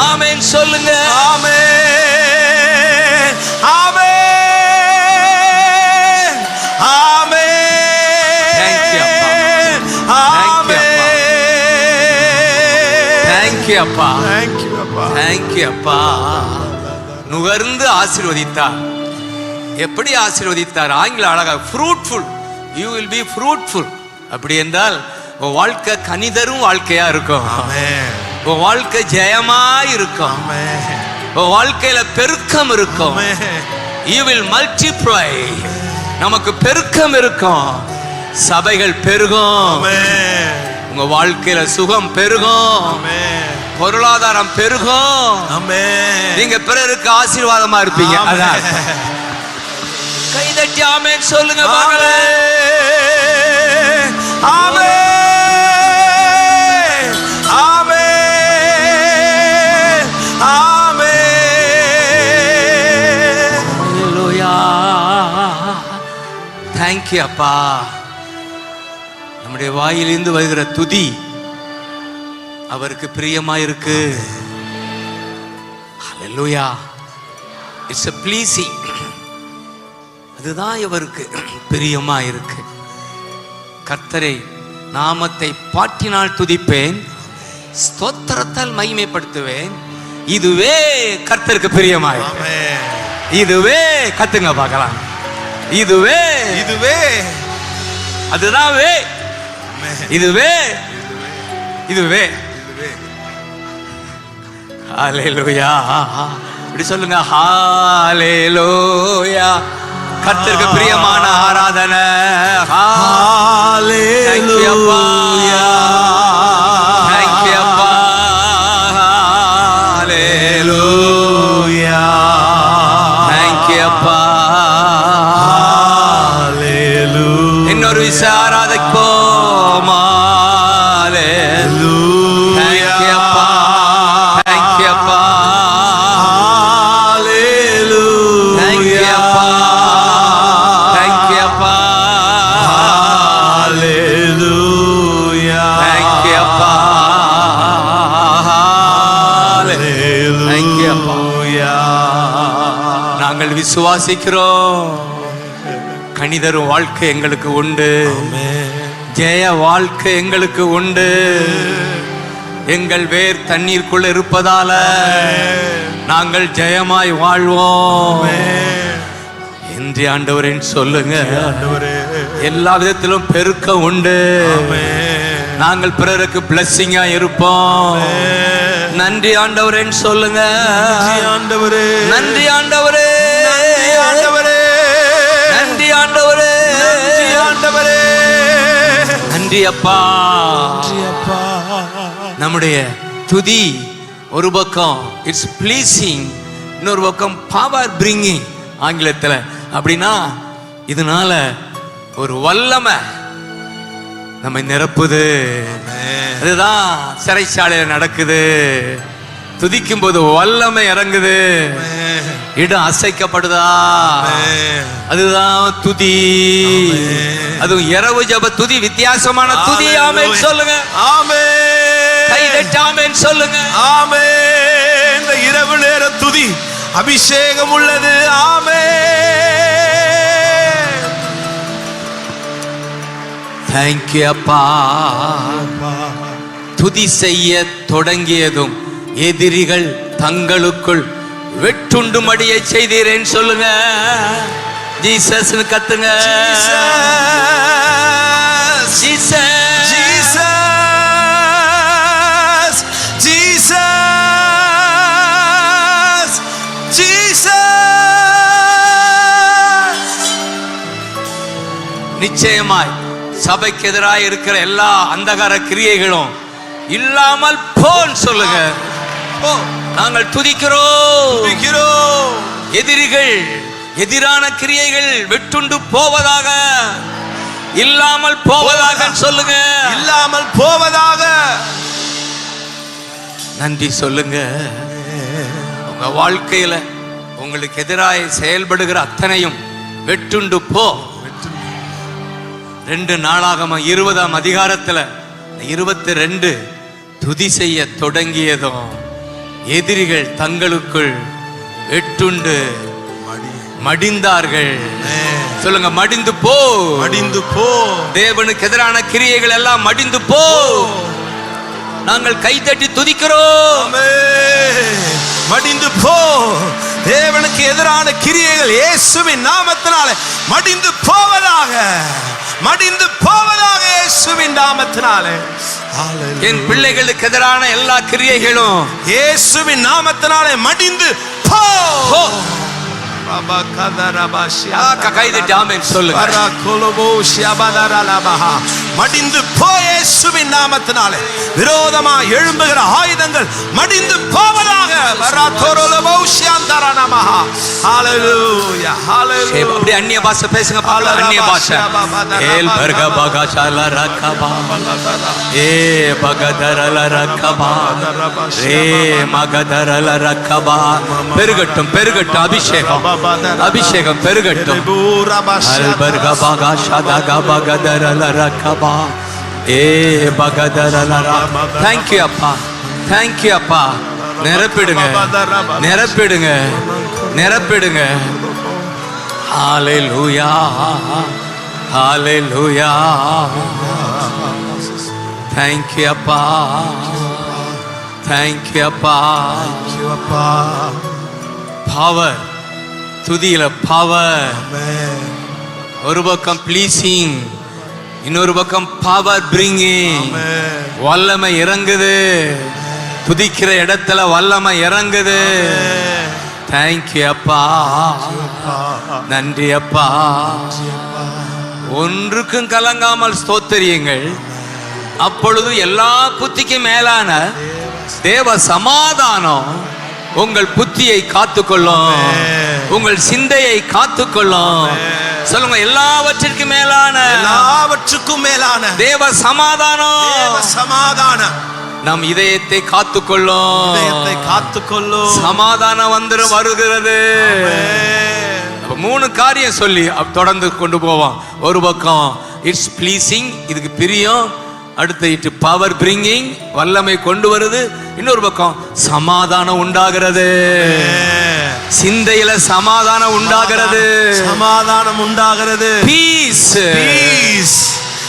ஆமென் சொல்லுங்க. ஆமென். ஆமென். ஆமென். Thank you, அப்பா. Thank you, அப்பா. Thank you அப்பா. Thank you, அப்பா. நுகர்ந்து ஆசீர்வதித்தார். எப்படி ஆசீர்வதித்தார்? ஆங்கில அழகா fruitful. You will be fruitful. அப்படி என்றால் உன் வாழ்க்கை கனிதரும் வாழ்க்கையா இருக்கும். ஆமென். உன் வாழ்க்கை ஜெயமா இருக்கும். ஆமென். உன் வாழ்க்கையில பெருக்கம் இருக்கும். ஆமென். You will multiply. நமக்கு பெருக்கம் இருக்கும். சபைகள் பெருகும். ஆமென். உங்க வாழ்க்கையில சுகம் பெருகும். ஆமென். பொருளாதாரம் பெருகும். ஆமென். நீங்க பிறருக்கு ஆசீர்வாதமா இருப்பீங்க. அதான் கை தட்டி ஆமென் சொல்லுங்க பாங்களே. ஆமென். ஆமென். ஆமென். ஹல்லேலூயா. Thank you அப்பா. நம்முடைய வாயிலிருந்து வருகிற துதி அவருக்கு பிரியமா இருக்கு. ஹல்லேலூயா. It's a pleasing. அதுதான் இவருக்கு பிரியமா இருக்கு. கர்த்தரை நாமத்தை பாட்டினால் துதிப்பேன், ஸ்தோத்திரத்தால் மகிமைப்படுத்துவேன். இதுவே கர்த்தருக்கு பிரியமாய். ஆமென். இதுவே கத்துங்க பார்க்கலாம். இதுவே இதுவே அதுதான் வே. இதுவே இதுவே. ஹல்லேலூயா. இப்படி சொல்லுங்க. ஹல்லேலூயா. கர்த்தருக்கு பிரியமான ஆராதனை. ஹல்லேலூயா. Thank you அப்பா. ஹல்லேலூயா. Thank you அப்பா. ஹல்லேலூயா. இன்னொரு விஷயம் ஆராதிப்போம். Thank you அப்பா. Thank you அப்பா. Thank you அப்பா. Thank you அப்பா. Thank you அப்பா. Thank you அப்பா. நாங்கள் விசுவாசிக்கிறோம். கனிதரும் வாழ்க்கை எங்களுக்கு உண்டு. ஜெய வாழ்க்கை எங்களுக்கு உண்டு. எங்கள் வேர் தண்ணீருக்குள்ள இருப்பதால நாங்கள் ஜெயமாய் வாழ்வோம் என்று ஆண்டவரே சொல்லுங்க. எல்லா விதத்திலும் பெருக்கம் உண்டு. நாங்கள் பிறருக்கு பிளஸிங்கா இருப்போம். நன்றி ஆண்டவரே சொல்லுங்க. ஆண்டவரே. நன்றி ஆண்டவரே. ஆண்டவரே. நன்றி ஆண்டவரே. ஆண்டவரே. நன்றி அப்பா. நம்முடைய துதி ஒரு பக்கம் இட்ஸ் ப்ளீசிங், இன்னொரு பக்கம் பவர் பிரிங்கிங் ஆங்கிலத்தில். அப்படின்னா இதனால ஒரு வல்லமை நம்மை நிரப்புது. அதுதான் சிறைச்சாலையில் நடக்குது. துதிக்கும் போது வல்லமை இறங்குது. இடம் அசைக்கப்படுதா? அதுதான் துதி. அதுவும் இரவு ஜப துதி, வித்தியாசமான துதி. ஆமென் சொல்லுங்க. ஆமென். கை தட்டி ஆமென் சொல்லுங்க. ஆமென். இந்த இரவு நேர துதி அபிஷேகம் உள்ளது. ஆமென். தேங்க்யூ அப்பா. துதி செய்ய தொடங்கியதும் எதிரிகள் தங்களுக்குள் வெட்டுண்டு மடியை செய்தீரேன்னு சொல்லுங்க. ஜீசஸ் கத்துங்க. Jesus Jesus Jesus Jesus. நிச்சயமாய் சபைக்கு எதிராக இருக்கிற எல்லா அந்தகார கிரியைகளும் இல்லாமல் போன்னு சொல்லுங்க. நாங்கள் துதிக்கிறோம். எதிரிகள் எதிரான கிரியைகள் வெட்டுண்டு போவதாக, இல்லாமல் போவதாக சொல்லுங்க. இல்லாமல் போவதாக. நன்றி சொல்லுங்க. உங்க வாழ்க்கையில உங்களுக்கு எதிராக செயல்படுகிற அத்தனையும் வெட்டுண்டு போ. 2 நாளாகமம் 20ஆம் அதிகாரத்துல 22 துதி செய்ய தொடங்கியதும் எதிரிகள் தங்களுக்குள் வெட்டுண்டு மடிந்தார்கள். சொல்லுங்க, மடிந்து போ. மடிந்து போ. தேவனுக்கு எதிரான கிரியைகள் எல்லாம் மடிந்து போ. நாங்கள் கைதட்டி துதிக்கிறோம். மடிந்து போ. தேவனுக்கு எதிரான கிரியைகள் இயேசுவின் நாமத்தினாலே மடிந்து போவதாக, மடிந்து போவதாக இயேசுவின் நாமத்தினாலே. என் பிள்ளைகளுக்கு எதிரான எல்லா கிரியைகளும் இயேசுவின் நாமத்தினாலே மடிந்து போ. மடிந்து போ. இயேசுவின் நாமத்தினாலே விரோதமா எழும்புகிற ஆயுதங்கள் மடிந்து போவதாக. அப்படியே அந்நிய பாஷை பேசுங்க. அந்நிய பாஷை. ஏல் பர்க பகாஷால ரக்கபா ஏ பகதரல ரக்கபா ரே மகதரல ரக்கபா. பெருகட்டும் பெருகட்டும் அபிஷேகம், அபிஷேகம் பெருகட்டும். அல் பர்க பகாஷாத பகதரல ரக்கபா ஏ பகதரல. தேங்க்யூ அப்பா, தேங்க்யூ அப்பா. நிரப்பிடுங்க, நிரப்பிடுங்க, நிரப்பிடுங்க. Hallelujah, hallelujah. thank you அப்பா, thank you அப்பா. பவர், துதியில பவர். ஒரு பக்கம் ப்ளீசிங், இன்னொரு பக்கம் பவர் பிரிங்கிங். வல்லமை இறங்குது. துதிக்கிற இடத்துல வல்லமை இறங்குது. தேங்க்யூ அப்பா, நன்றி அப்பா. ஒன்றுக்கும் கலங்காமல் ஸ்தோத்திரியுங்கள். அப்பொழுது எல்லா புத்திக்கும் மேலான தேவ சமாதானம் உங்கள் புத்தியை காத்துக்கொள்ளும், உங்கள் சிந்தையை காத்துக்கொள்ளும். சொல்லுங்க, எல்லாவற்றிற்கும் மேலான, எல்லாவற்றுக்கும் மேலான தேவ சமாதானம், தேவ சமாதானம் நம் இதயத்தை காத்துக்கொள்ளும், இதயத்தை காத்துக்கொள்ளும். சமாதானம் வருகிறது. 3 காரியம் சொல்லி தொடர்ந்து கொண்டு போவோம். ஒரு பக்கம் இட்ஸ் ப்ளீசிங், இதுக்கு பிரியம். அடுத்து இட் பவர் பிரிங்கிங், வல்லமை கொண்டு வருது. இன்னொரு பக்கம் சமாதானம் உண்டாகிறது. சிந்தையில சமாதானம் உண்டாகிறது, சமாதானம் உண்டாகிறது. Peace, peace,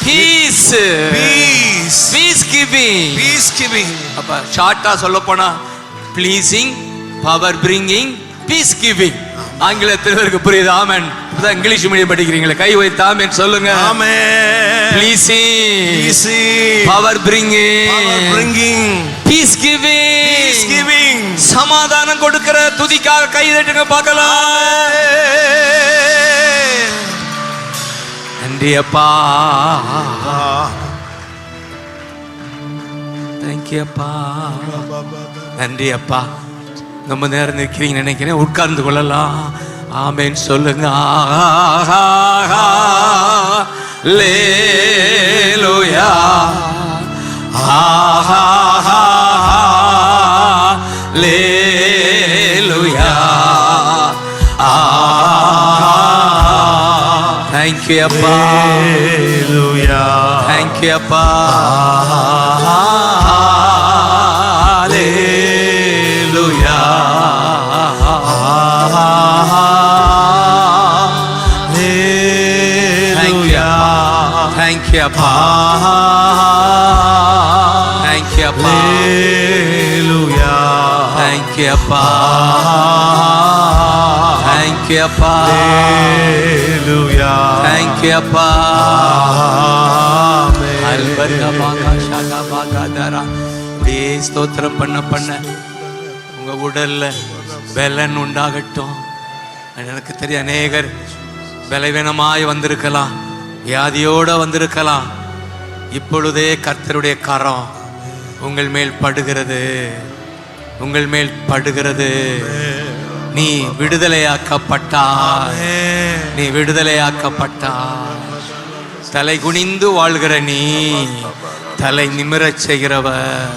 peace, peace, peace giving, peace giving. அப்ப ஷார்ட்டா சொல்ல போனா pleasing, power bringing, peace giving. ஆங்கிலத்தில் இருக்கு, புரியுது? ஆமென். அதான் இங்கிலீஷ் மீடியம் படிக்கிறீங்களே, கை வைத்து ஆமென் சொல்லுங்க. Amen. Blessing, power bringing, peace giving, peace giving. சமாதானம் கொடுக்கிற துதிக்காக கை தட்டுங்க பார்க்கலாம். நன்றி அப்பா, தேங்க்யூ அப்பா, நன்றி அப்பா. ரொம்ப நேரம் நிற்கிறீங்க நினைக்கிறேன், உட்கார்ந்து கொள்ளலாம். ஆமென் சொல்லுங்க. ஹல்லேலூயா, ஹல்லேலூயா. Thank you அப்பா, thank you அப்பா. Hallelujah. you அப்பா. Thank you அப்பா. Hallelujah. Thank you அப்பா. Thank you அப்பா. Hallelujah. Thank you அப்பா. Amen. அல்பர்கபாகா ஷகபாகாதரா. ஸ்தோத்திரம் பண்ண உங்க உடல்ல பலன் உண்டாகட்டும். எனக்கு தெரியும் அநேகர் பலவீனமாய் வந்திருக்கலாம், வியாதியோட வந்திருக்கலாம். இப்பொழுதே கர்த்தருடைய கரம் உங்கள் மேல் படுகிறது, உங்கள் மேல் படுகிறது. நீ விடுதலையாக்கப்பட்டாய், நீ விடுதலையாக்கப்பட்டாய். தலை குனிந்து வாழ்கிற நீ தலை நிமிரச் செய்கிறவர்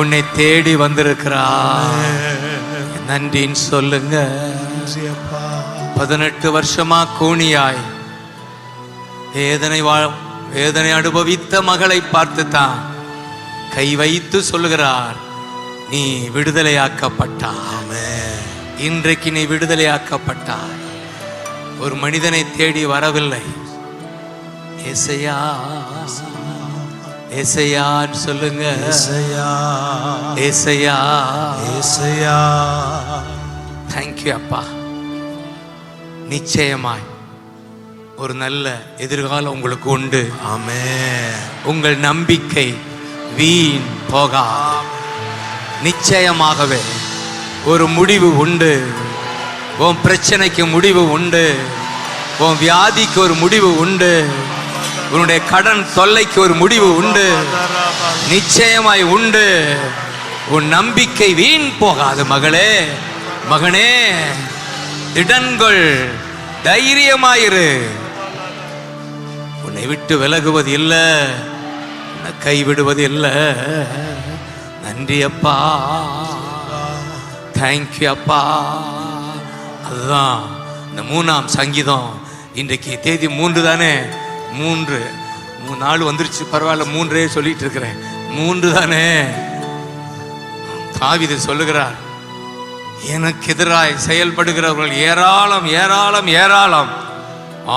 உன்னை தேடி வந்திருக்கிறார். நன்றின்னு சொல்லுங்க. 18 வருஷமா கூனியாய் வேதனை அனுபவித்த மகளை பார்த்து தான் கை வைத்து சொல்லுகிறார், நீ விடுதலையாக்கப்பட்டாய். இன்றைக்கு நீ விடுதலையாக்கப்பட்டாய். ஒரு மனிதனை தேடி வரவில்லை. ஏசையா ஏசையான்னு சொல்லுங்க. ஏசையா ஏசையா ஏசையா. தேங்க்யூ அப்பா. நிச்சயமாய் ஒரு நல்ல எதிர்காலம் உங்களுக்கு உண்டு. ஆமென். உங்கள் நம்பிக்கை வீண் போகா. நிச்சயமாகவே ஒரு முடிவு உண்டு. உன் பிரச்சனைக்கு முடிவு உண்டு. உன் வியாதிக்கு ஒரு முடிவு உண்டு. உன்னுடைய கடன் தொல்லைக்கு ஒரு முடிவு உண்டு. நிச்சயமாய் உண்டு. உன் நம்பிக்கை வீண் போகாது மகளே, மகனே. திடன்கள், தைரியமாயிரு. உன்னை விட்டு விலகுவது இல்லை, உன்னை கைவிடுவது இல்லை. நன்றி அப்பா. தேங்க்யூ அப்பா. அதுதான் இந்த 3ஆம் சங்கீதம். இன்றைக்கு தேதி 3 தானே? 3 நாள் வந்துருச்சு, பரவாயில்ல. 3 சொல்லிட்டு இருக்கிறேன். 3 தானே? தாவீது சொல்லுகிறார், எனக்கு எதிராய் செயல்படுகிறவர்கள் ஏராளம் ஏராளம் ஏராளம்.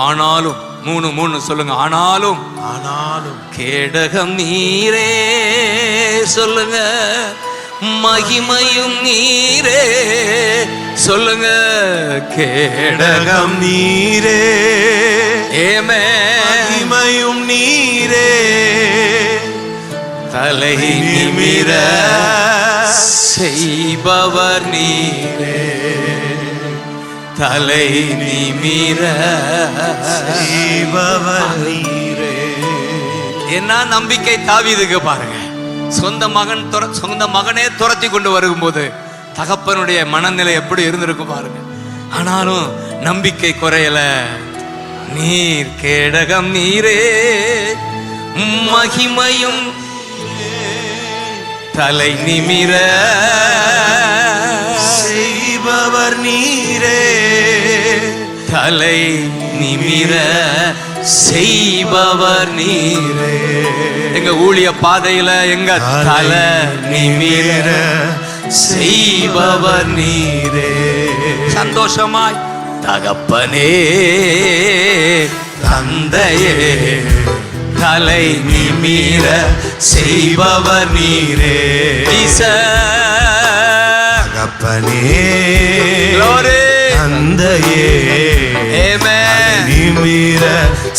ஆனாலும் 3 சொல்லுங்க. ஆனாலும் கேடகம் நீரே சொல்லுங்க, மகிமையும் நீரே சொல்லுங்க. கேடகம் நீரே, ஏமே மகிமையும் நீரே. தலை நிமிர செய்பவர் நீரே, தலை நிமிர செய்பவர் நீரே. என்ன நம்பிக்கை தாவீதுக்கு பாருங்க. சொந்த மகனே துரத்தி கொண்டு வரும்போது தகப்பனுடைய மனநிலை எப்படி இருந்திருக்கு பாருங்க. ஆனாலும் நம்பிக்கை குறையல. நீர் கேடகம் நீரே, மகிமையும் தலை நிமிர செய்பவர் நீரே, தலை நிமிர செய்பவர் நீரே. எங்க ஊழிய பாதையில எங்க தலை நிமிர செய்பவர் நீரே. சந்தோஷமாய் தகப்பனே தந்தையே, தலை நிமிர செய்பவர் நீரே. தகப்பனே Glory. தந்தையே, Amen. நிமிர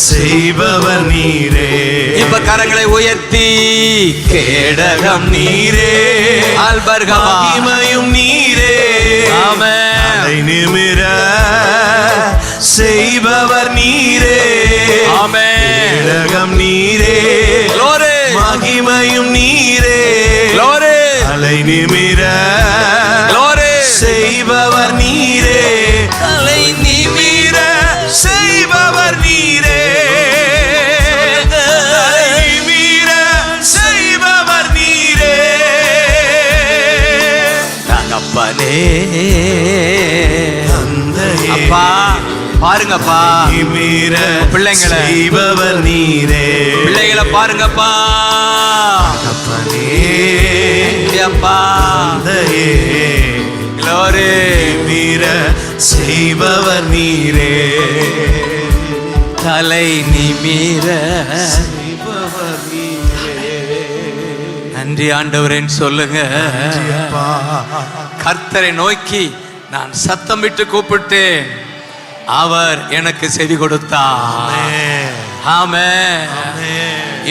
செய்பவர் நீரே. இப்ப கரங்களை உயர்த்தி கேடகம் நீரே, மகிமையும் நீரே. ஆமென். தலை நிமிர செய்பவர் நீரே. ஆமென். கேடகம் நீரே, Glory. மகிமையும் நீரே. Glory. தலை நிமிர Glory. செய்பவர் நீரே. தலை நிமிர செய்பவர் நீரே. தலை நிமிர செய்பவர் நீரே. தகப்பனே தந்தையே, அப்பா பாருங்கப்பா, நிமிர பிள்ளைங்களை செய்பவர் நீரே. பிள்ளைகளை பாருங்கப்பா. தகப்பனே அப்பா தந்தையே, Glory. நிமிர செய்பவர் நீரே. தலை நிமிர செய்பவர் நீரே. நன்றி ஆண்டவரேன்னு சொல்லுங்க. அப்பா, கர்த்தரை நோக்கி நான் சத்தம் விட்டு கூப்பிட்டேன், அவர் எனக்கு செவி கொடுத்தார். ஆமென்.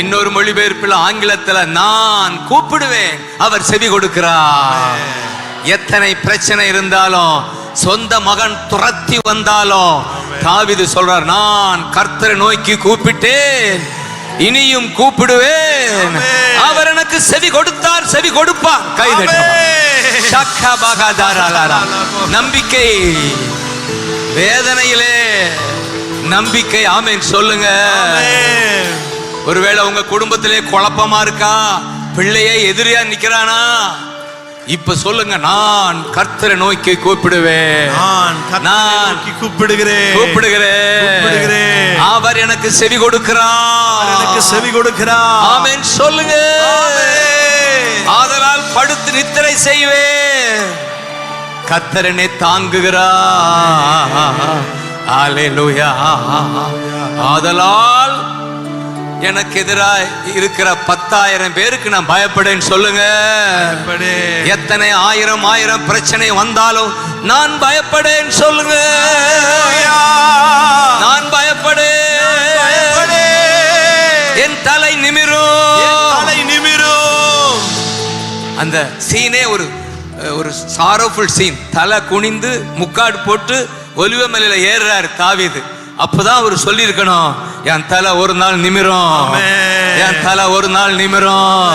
இன்னொரு மொழிபெயர்ப்பில் ஆங்கிலத்தில் நான் கூப்பிடுவேன், அவர் செவி கொடுக்கிறார். எத்தனை பிரச்சனை இருந்தாலும், சொந்த மகன் துரத்தி வந்தாலும், தாவீது சொல்றார், நான் கர்த்தரை நோக்கி கூப்பிட்டேன், இனியும் கூப்பிடுவேன், அவர் எனக்கு செவி கொடுத்தார், செவி கொடுப்பார். நம்பிக்கை வேதனையிலே நம்பிக்கை. ஆமென் சொல்லுங்க. ஒருவேளை உங்க குடும்பத்திலே குழப்பமா இருக்கா, பிள்ளையே எதிரியா நிக்கிறானா, இப்ப சொல்லுங்க, நான் கர்த்தரை நோக்கி கூப்பிடுவேன், நான் கூப்பிடுகிறேன், அவர் எனக்கு செவி கொடுக்கிறார், எனக்கு செவி கொடுக்கிறார். ஆமென் சொல்லுங்க. ஆதலால் படுத்து நித்திரை செய்வேன், கர்த்தர் என்னை தாங்குகிறார். அல்லேலூயா. ஆதலால் எனக்கு எதிராக இருக்கிற 10,000 பேருக்கு நான் பயப்படேன்னு சொல்லுங்க. எத்தனை ஆயிரம் பிரச்சனை வந்தாலும் நான் பயப்படேன்னு சொல்லுங்க. நான் பயப்படேன், என் தலை நிமிரும். அந்த சீனே ஒரு சாரோஃபுல் சீன். தலை குனிந்து முக்காடு போட்டு ஒலிவ மலையில ஏறுறாரு தாவீது. அப்பதான் அவர் சொல்லி இருக்கணும், என் தலை ஒரு நாள் நிமிரும், என் தலை ஒரு நாள் நிமிரும்.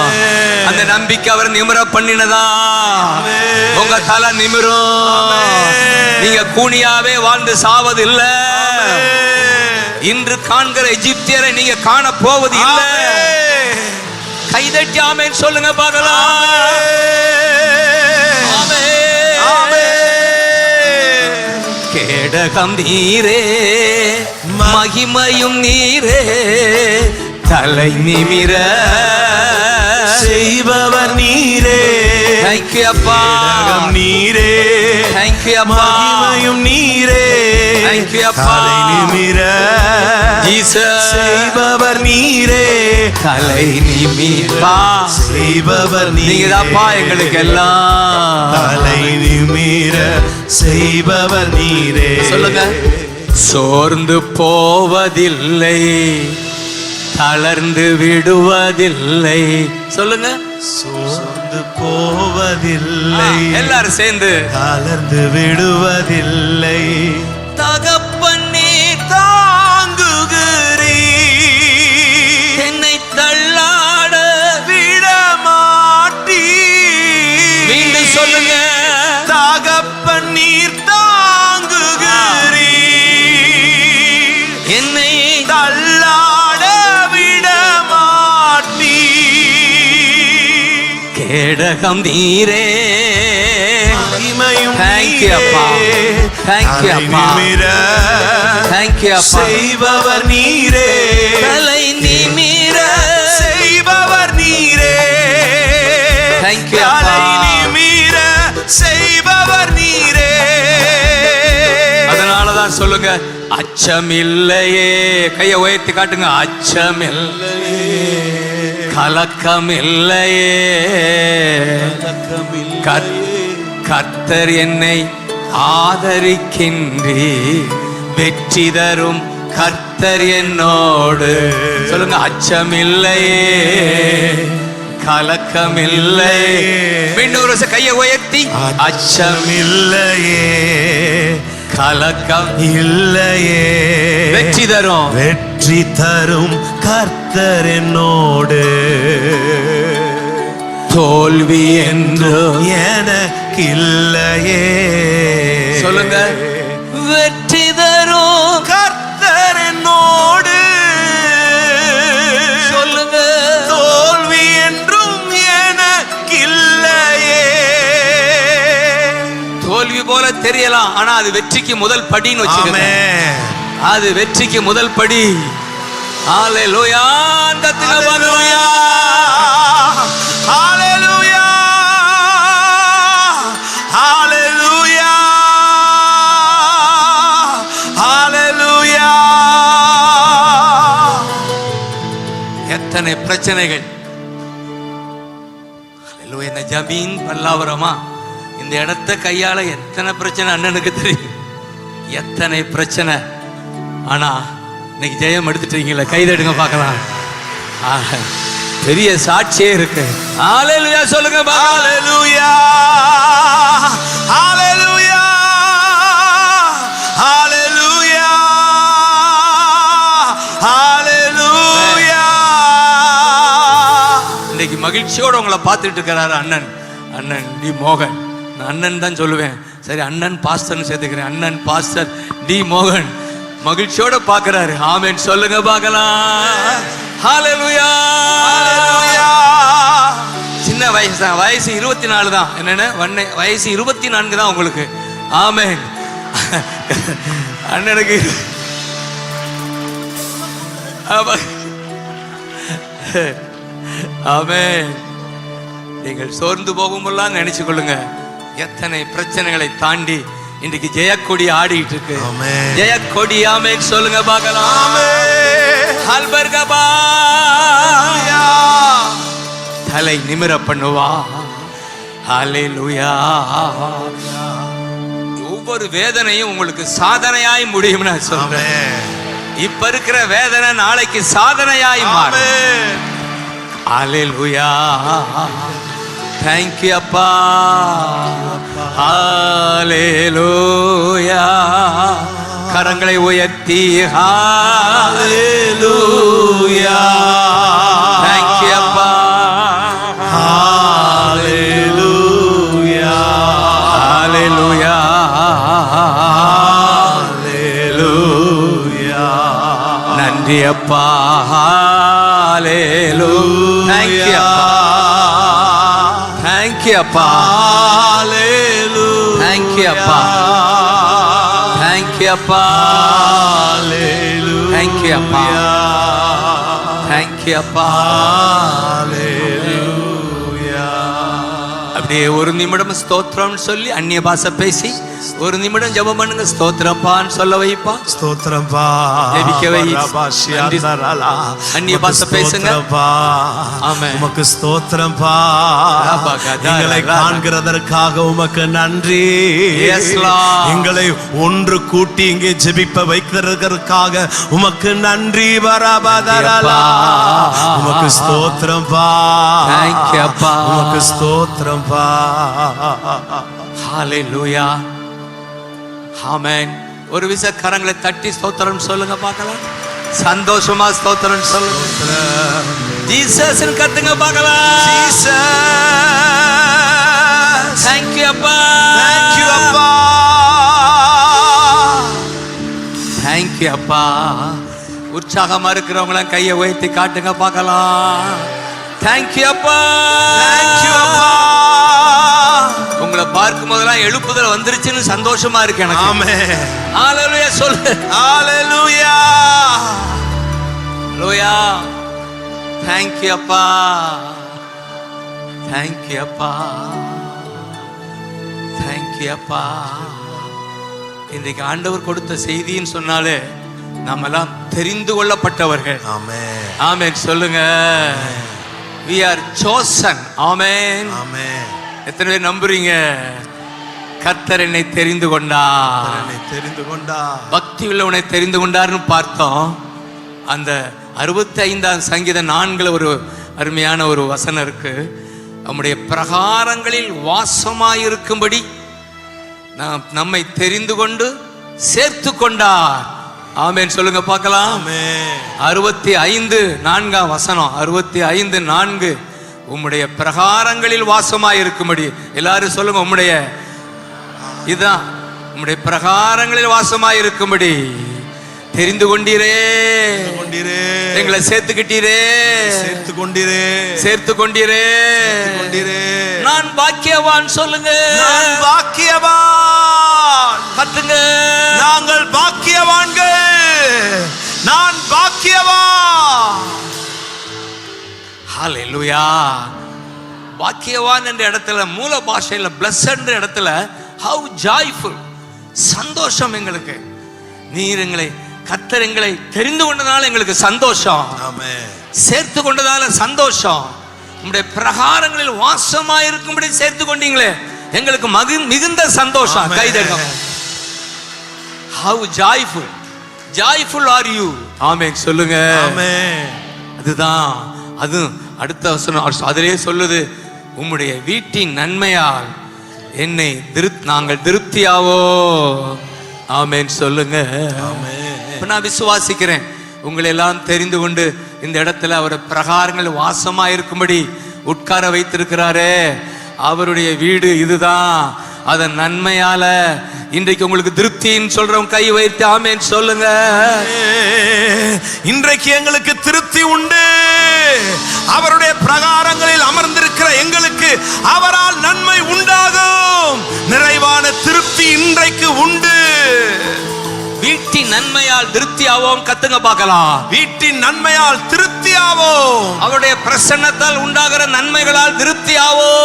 அந்த நம்பிக்கை அவர் நிமிர பண்ணினதா, உங்க தலை நிமிரும். நீங்க கூனியாவே வாழ்ந்து சாவது இல்ல. இன்று காண்கிற எகிப்தியரை நீங்க காண போவது இல்ல. கைதட்டி ஆமென் சொல்லுங்க பார்க்கலாம். கேடகம் நீரே, மகிமையும் நீரே, தலை நிமிர செய்பவர் நீரே. தேங்க் யூ அப்பா. கேடகம் நீரே, தேங்க் யூ அப்பா. மகிமையும் நீரே, தேங்க் யூ அப்பா. தலை நிமிர ஜீசஸ் செய்பவர் நீரே, தலை நிமிர செய்பவர் நீங்க தான்ப்பா எங்களுக்கு எல்லாம். தலை நிமிர செய்பவர் நீரே. சொல்லுங்க. சோர்ந்து போவதில்லை, தளர்ந்து விடுவதில்லை. சொல்லுங்க. சோர்ந்து போவதில்லை, எல்லாரும் சேர்ந்து. தளர்ந்து விடுவதில்லை, தகப்பன் நீ தாங்குகிறீர், என்னை தள்ளாட விடமாட்டீ. மீண்டும் சொல்லுங்க. தகப்பன் நீர் தாங்குகிறீர், என்னை தள்ளாட விடமாட்டீ. கேடகம் நீரே, மகிமையும் Thank you, அப்பா. Thank you, அப்பா. Thank you, அப்பா. செய்பவர் நீரே, தலை நிமிர செய்பவர் நீரே. Thank you, அப்பா. தலை நிமிர செய்பவர் நீரே. அதனாலதான் சொல்லுங்க, அச்சமில்லையே. கையை உயர்த்தி காட்டுங்க. அச்சமில்லையே, கலக்கம் இல்லையே, கர்த்தர் என்னை ஆதரிக்கின்றி, வெற்றி தரும் கர்த்தர் என்னோடு. சொல்லுங்க. அச்சமில்லையே, கலக்கம் இல்லையே. மீண்டும் ஒரு கையை உயர்த்தி. அச்சமில்லையே, கலக்கம் இல்லையே, வெற்றி தரும், வெற்றி தரும் கர்த்தர் என்னோடு. தோல்வி என்று எனக்கில்லையே. சொல்லுங்க. வெற்றி தரும் கர்த்தர் என்னோடு. சொல்லுங்க. தோல்வி என்றும் எனக்கில்லையே. தோல்வி போல தெரியலாம், ஆனா அது வெற்றிக்கு முதல் படின்னு வச்சுக்கோங்க. அது வெற்றிக்கு முதல் படி. ஹalleluya. கத்துங்க பாருங்க. ஹalleluya, ஹalleluya, ஹalleluya. பிரச்சனைகள். இந்த ஜமீன் பல்லாவரமா இந்த இடத்த கையாள எத்தனை பிரச்சனை அண்ணனுக்கு தெரியும், எத்தனை பிரச்சனை. ஆனா இன்னைக்கு ஜெயம் எடுத்துட்டீங்களா? கைதடுங்க பார்க்கலாம். பெரிய சாட்சியே இருக்கு. ஹalleluya சொல்லுங்க. ஹalleluya ஹalleluya ஹalleluya ஹalleluya. இன்னைக்கு மகிழ்ச்சியோட உங்களை பார்த்துட்டு இருக்கிறாரு அண்ணன். அண்ணன் டி மோகன். நான் அண்ணன் தான் சொல்லுவேன். சரி, அண்ணன் பாஸ்டர்னு சேர்த்துக்கிறேன். அண்ணன் பாஸ்டர் டி மோகன் மகிழ்ச்சியோட பார்க்கிறாரு. ஆமென் சொல்லுங்க பார்க்கலாம். ஹalleluya ஹalleluya. சின்ன வயசு தான், வயசு 24 தான். என்னென்ன வயசு 24 தான் உங்களுக்கு. ஆமென். அண்ணனுக்கு ஆமென். நீங்கள் சோர்ந்து போகும்போதெல்லாம் நினைச்சு கொள்ளுங்க, எத்தனை பிரச்சனைகளை தாண்டி இன்றைக்கு ஜெயக்கொடி ஆடிட்டு இருக்கு. ஜெயக்கொடி. ஆமென் சொல்லுங்க பார்க்கலாம். தலை நிமிர பண்ணுவா. ஹalleluya. ஒவ்வொரு வேதனையும் உங்களுக்கு சாதனையாய் முடியும். நான் சொல்றேன், இப்ப இருக்கிற வேதனை நாளைக்கு சாதனையாய் மாறும். ஹalleluya. Thank you அப்பா. ஹalleluya. கரங்களை உயர்த்தி ஹalleluya. Thank you அப்பா. ஹalleluya ஹalleluya ஹalleluya. நன்றி அப்பா. ஹalleluya. Thank you அப்பா. Thank you அப்பா. Hallelujah. Thank you அப்பா. Thank you அப்பா. Hallelujah. Thank you அப்பா. Thank you அப்பா. Hallelujah. அப்படியே ஒரு நிமிடம் ஸ்தோத்திரம் சொல்லி அந்நிய பாஷை பேசி ஒரு நிமிடம் ஜெபம் பண்ணுங்க. ஸ்தோத்திரப்பான்னு சொல்ல வைப்பா. ஸ்தோத்திரம் பா. ஜெபிக்க வை. அந்நிய பாஷை பேசுங்க. ஆமென். உமக்கு ஸ்தோத்திரம் பா. எங்களை காண்கிறதற்காக உமக்கு நன்றி. Yes Lord. எங்களை ஒன்று கூட்டி இங்கே ஜெபிப்ப வைக்கிறதற்காக உமக்கு நன்றி. பரபதரலா. உமக்கு ஸ்தோத்திரம் பா. Thank you அப்பா. உமக்கு ஸ்தோத்திரம் பா. ஹalleluya. ஆமென். ஒரு விச கரங்களை தட்டி ஸ்தோத்திரம் சொல்லுங்க பார்க்கலாம். சந்தோஷமா ஸ்தோத்திரம் சொல்லுங்க. ஜீசஸ் கத்துங்க பார்க்கலாம். ஜீசஸ். Thank you அப்பா. Thank you அப்பா. Thank you அப்பா. உற்சாகமா இருக்கிறவங்கள கையை உயர்த்தி காட்டுங்க பார்க்கலாம். Thank you அப்பா. Thank you அப்பா. உங்களை பார்க்கும் போதெல்லாம் எழுப்புதல் வந்துருச்சுன்னு சந்தோஷமா இருக்கு எனக்கு. ஆமென். ஹalleluya சொல்லு. ஹalleluya. ஹalleluya. Thank you அப்பா. Thank you அப்பா. Thank you அப்பா. இன்றைக்கு ஆண்டவர் கொடுத்த செய்தின்னு சொன்னாலே நாமெல்லாம் தெரிந்து கொள்ளப்பட்டவர்கள். ஆமென். ஆமென் சொல்லுங்க. We are chosen. ஆமென். ஆமென். எத்தனை பேர் நம்புறீங்க? கர்த்தர் என்னை தெரிந்து கொண்டார். என்னை தெரிந்து கொண்டார். பக்தி உள்ளவனை தெரிந்து கொண்டார்னு பார்த்தோம். அந்த 65ஆம் சங்கீதம் 4 ஒரு அருமையான ஒரு வசனம் இருக்கு. நம்முடைய பிரகாரங்களில் வாசமாயிருக்கும்படி நம்மை தெரிந்து கொண்டு சேர்த்து கொண்டார். ஆமென் சொல்லுங்க பார்க்கலாம். 65:4 வசனம். 65:4 உம்முடைய பிரகாரங்களில் வாசமாயிருக்கும்படி. எல்லாரும் சொல்லுங்க. உம்முடைய இதுதான் உம்முடைய பிரகாரங்களில் வாசமாயிருக்கும்படி தெரிந்து கொண்டீரே. எங்களை சேர்த்துக்கிட்டீரே. சேர்த்து கொண்டீரே. நான் பாக்கியவான் சொல்லுங்க. நான் பாக்கியவான். கத்துங்க. நாங்கள் பாக்கியவான்கள். நான் பாக்கியவான். ஹalleluya. பாக்கியவான் என்ற இடத்துல மூல பாஷையில blessed என்ற இடத்துல how joyful, சந்தோஷம் எங்களுக்கு. நீர் எங்களை கர்த்தர் எங்களை தெரிந்து கொண்டதால எங்களுக்கு சந்தோஷம். ஆமென். சேர்த்து கொண்டதால சந்தோஷம். உங்களுடைய பிரகாரங்களில் வாசமாயிருக்கும்படி சேர்த்து கொண்டீங்களே, எங்களுக்கு மிகுந்த சந்தோஷம். Kaithakam. How joyful are you? ஆமென் சொல்லுங்க. அதுதான் அது அடுத்த வசனம் அதிலே சொல்லுது, உம்முடைய வீட்டின் நன்மையால் என்னை நாங்கள் திருப்தியாவோ. ஆமென் சொல்லுங்க. இப்ப நான் விசுவாசிக்கிறேன், உங்களை எல்லாம் தெரிந்து கொண்டு இந்த இடத்துல அவர் பிரகாரங்கள் வாசமா இருக்கும்படி உட்கார வைத்திருக்கிறாரே, அவருடைய வீடு இதுதான். அதன் நன்மையால இன்றைக்கு உங்களுக்கு திருப்தின்னு சொல்றவங்க கை வைத்து ஆமென் சொல்லுங்க. இன்றைக்கு எங்களுக்கு திருப்தி உண்டு. அவருடைய பிரகாரங்களில் அமர்ந்திருக்கிற எங்களுக்கு அவரால் நன்மை உண்டாகும். நிறைவான திருப்தி இன்றைக்கு உண்டு. வீட்டின் நன்மையால் திருப்தியாவோம். கத்துங்க பார்க்கலாம். வீட்டின் நன்மையால் திருப்தியாவோம். அவருடைய பிரசன்னத்தால் உண்டாகிற நன்மைகளால் திருப்தியாவோம்.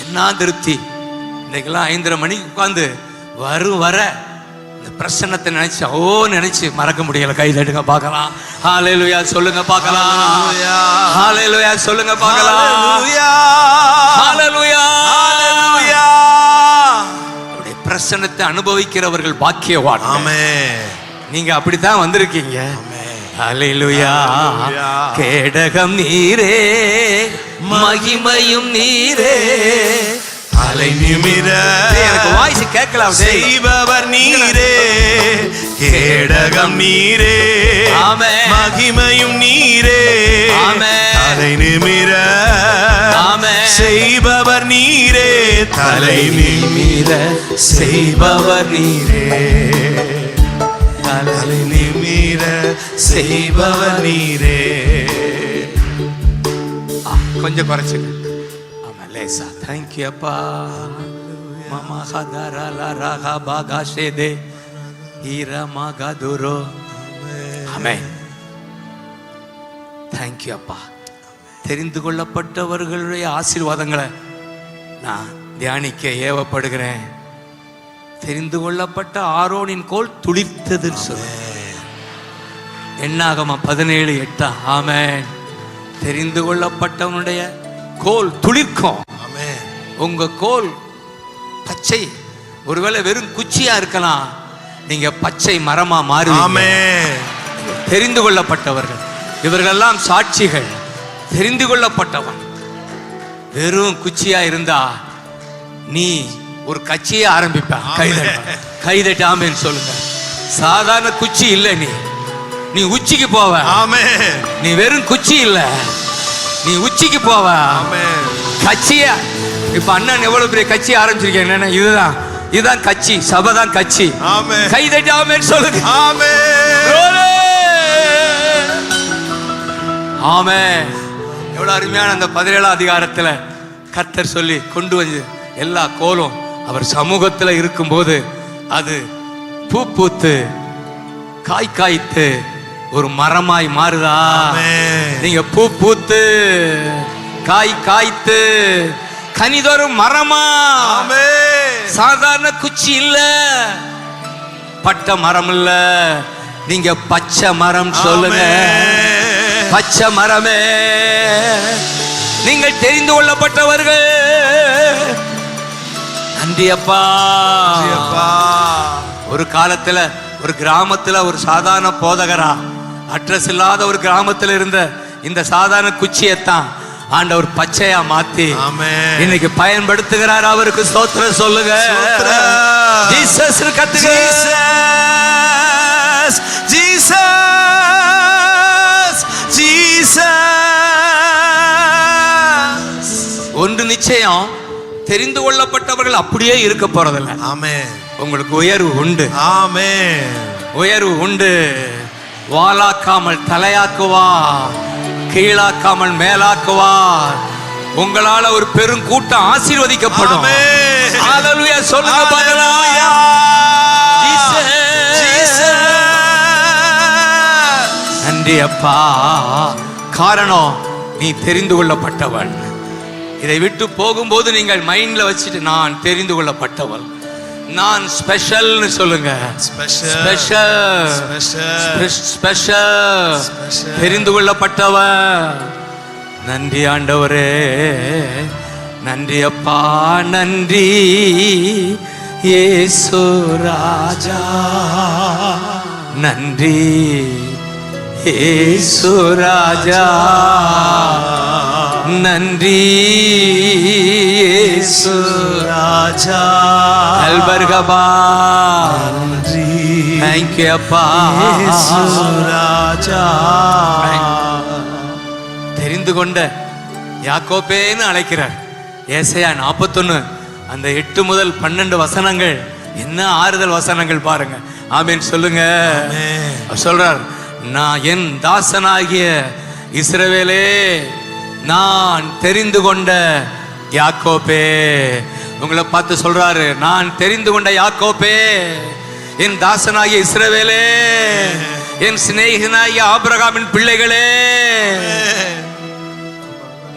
என்ன திருப்தி! இன்னைக்கெல்லாம் 5:30 மணிக்கு உட்கார்ந்து வர இந்த பிரசன்னத்தை நினைச்சு மறக்க முடியல. கை தட்டுங்க பார்க்கலாம். ஹல்லேலூயா சொல்லுங்க பார்க்கலாம். ஹல்லேலூயா சொல்லுங்க பார்க்கலாம். ஹல்லேலூயா. அவருடைய பிரசன்னத்தை அனுபவிக்கிறவர்கள் பாக்கியவான். ஆமென். நீங்க அப்படித்தான் வந்திருக்கீங்க. ஹல்லேலூயா. கேடகம் நீரே, மகிமையும் நீரே, தலை நிமிர எனக்கு வாய்ஸ் கேட்கலாம். செய்பவர் நீரே, கேடகம் நீரே, ஆமென், மகிமையும் நீரே, ஆமென், தலை நிமிர, ஆமென், செய்பவர் நீரே, தலை நிமிர செய்பவர் நீரே, தலை நிமிர செய்பவர் நீரே. கொஞ்சம் குறைச்சுங்க. ஆமா லேசா. தேங்க்யூ அப்பா. மாமா ஹதரலா ரஹா பாகாஷேதே ஈரமா கதுரோ. ஆமென். தேங்க்யூ அப்பா. தெரிந்து கொள்ளப்பட்டவர்களுடைய ஆசீர்வாதங்களை நான் தியானிக்க ஏவப்படுகிறேன். தெரிந்து கொள்ளப்பட்ட ஆரோனின் கோல் துளிர்த்தது சொல்ல என்னாகம 17:8. ஆமென். தெரிந்து கொள்ளப்பட்டவனுடைய கோல் துளிர்க்கும். உங்க கோல் பச்சை, ஒருவேளை வெறும் குச்சியா இருக்கலாம், நீங்க பச்சை மரமா மாறுவீங்க. தெரிந்து கொள்ளப்பட்டவர்கள் இவர்களெல்லாம் சாட்சிகள். தெரிந்து கொள்ளப்பட்டவன் வெறும் குச்சியா இருந்தா நீ ஒரு கட்சியை ஆரம்பிப்ப. கைதட்டு ஆமென் சொல்லுங்க. சாதாரண குச்சி இல்ல, நீ உச்சிக்கு போவ. நீ வெறும் குச்சி இல்ல, நீ உச்சிக்கு போவ. கட்சியா இப்ப அண்ணன் எவ்வளவு பெரிய கட்சி ஆரம்பிச்சிருக்கேன். இதுதான் கட்சி, சபைதான் கட்சி. கைதட்டு ஆமென் சொல்லுங்க. ஆமென். எவ்வளவு அருமையான அந்த 17ஆம் அதிகாரத்துல கர்த்தர் சொல்லி கொண்டு வந்து எல்லா கோலும் அவர் சமூகத்துல இருக்கும்போது அது பூ பூத்து காய் காய்த்து ஒரு மரமாய் மாறுதா? நீங்க பூ பூத்து காய் காய்த்து கனிதொரு மரமா. சாதாரண குச்சி இல்ல, பட்ட மரம் இல்ல, நீங்க பச்சை மரம் சொல்லுங்க. பச்சை மரமே, நீங்கள் தெரிந்து கொள்ளப்பட்டவர்கள். நன்றி அப்பா. ஒரு காலத்துல ஒரு கிராமத்துல ஒரு சாதாரண போதகரா, அட்ரஸ் இல்லாத ஒரு கிராமத்துல இருந்த இந்த சாதாரண குச்சியத்தான் ஆண்டவர் பச்சையா மாத்தி இன்னைக்கு பயன்படுத்துகிறார். அவருக்கு ஸ்தோத்திரம் சொல்லுங்க. ஜீசஸ் கத்துங்க. Jesus Jesus. ஒன்று நிச்சயம், தெரிந்து கொள்ளப்பட்டவர்கள் அப்படியே இருக்க போறதில்லை. ஆமென். உங்களுக்கு உயர்வு உண்டு. ஆமென். உயர்வு உண்டு. வாளாக்காமல் தலையாக்குவா, கீழாக்காமல் மேலாக்குவா. உங்களால ஒரு பெரும் கூட்டம் ஆசீர்வதிக்கப்படும். ஹல்லேலூயா சொல்லுங்க பார்க்கலாம். நன்றி அப்பா. காரணம், நீ தெரிந்து கொள்ளப்பட்டவன். இதை விட்டு போகும்போது நீங்கள் மைண்ட்ல வச்சுட்டு, நான் தெரிந்து கொள்ளப்பட்டவள், நான் ஸ்பெஷல்னு சொல்லுங்க. ஸ்பெஷல், ஸ்பெஷல், தெரிந்து கொள்ளப்பட்டவன். நன்றி ஆண்டவரே, நன்றி அப்பா, நன்றி இயேசு ராஜா, நன்றி இயேசு ராஜா, நன்றி இயேசு ராஜா. அல்பர்கபா, நன்றி, தேங்க் யூ அப்பா இயேசு ராஜா. தெரிந்து கொண்ட யாக்கோபேன்னு அழைக்கிறார். ஏசாயா 41 அந்த 8 முதல் 12 வசனங்கள் என்ன ஆறுதல் வசனங்கள் பாருங்க. ஆமென் சொல்லுங்க. சொல்றார், நான் என் தாசனாகிய இஸ்ரவேலே, நான் தெரிந்து கொண்ட யாக்கோபே. உங்களை பார்த்து சொல்றாரு, நான் தெரிந்து கொண்ட யாக்கோபே, என் தாசனாகிய இஸ்ரவேலே, என் சிநேகிதனாகிய ஆபிரகாமின் பிள்ளைகளே,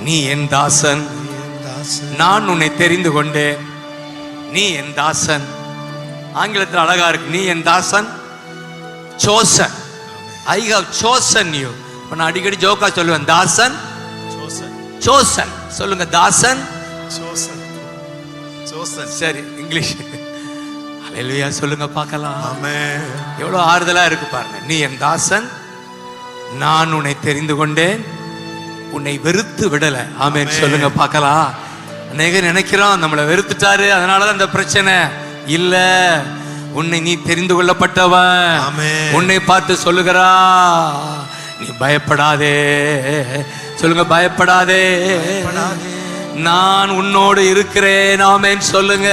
நீ என் தாசன், நான் உன்னை தெரிந்து கொண்டேன், நீ என் தாசன். ஆங்கிலத்தில் அழகா இருக்கு, நீ என் தாசன், chosen, I have chosen you. நான் அடிக்கடி ஜோக்கா சொல்லுவேன், தாசன் chosen. சொல்லுங்க, தாசன் chosen. சரி, இங்கிலீஷ். ஹல்லேலூயா சொல்லுங்க பார்க்கலாம். ஆமென். எவ்வளவு ஆறுதலா இருக்கு பாருங்க. நீ என் தாசன், நான் உன்னை தெரிந்து கொண்டேன், உன்னை வெறுத்து விடல. ஆமென் சொல்லுங்க பார்க்கலாம். அநேகர் நினைக்கிறோம் நம்மளை வெறுத்துட்டாரு, அதனாலதான் அந்த பிரச்சனை. இல்ல, உன்னை நீ தெரிந்து கொள்ளப்பட்டவன். உன்னை பார்த்து சொல்லுகிறா, நீ பயப்படாதே. சொல்லுங்க, பயப்படாதே, நான் உன்னோடு இருக்கிறேன். ஆமென் சொல்லுங்க,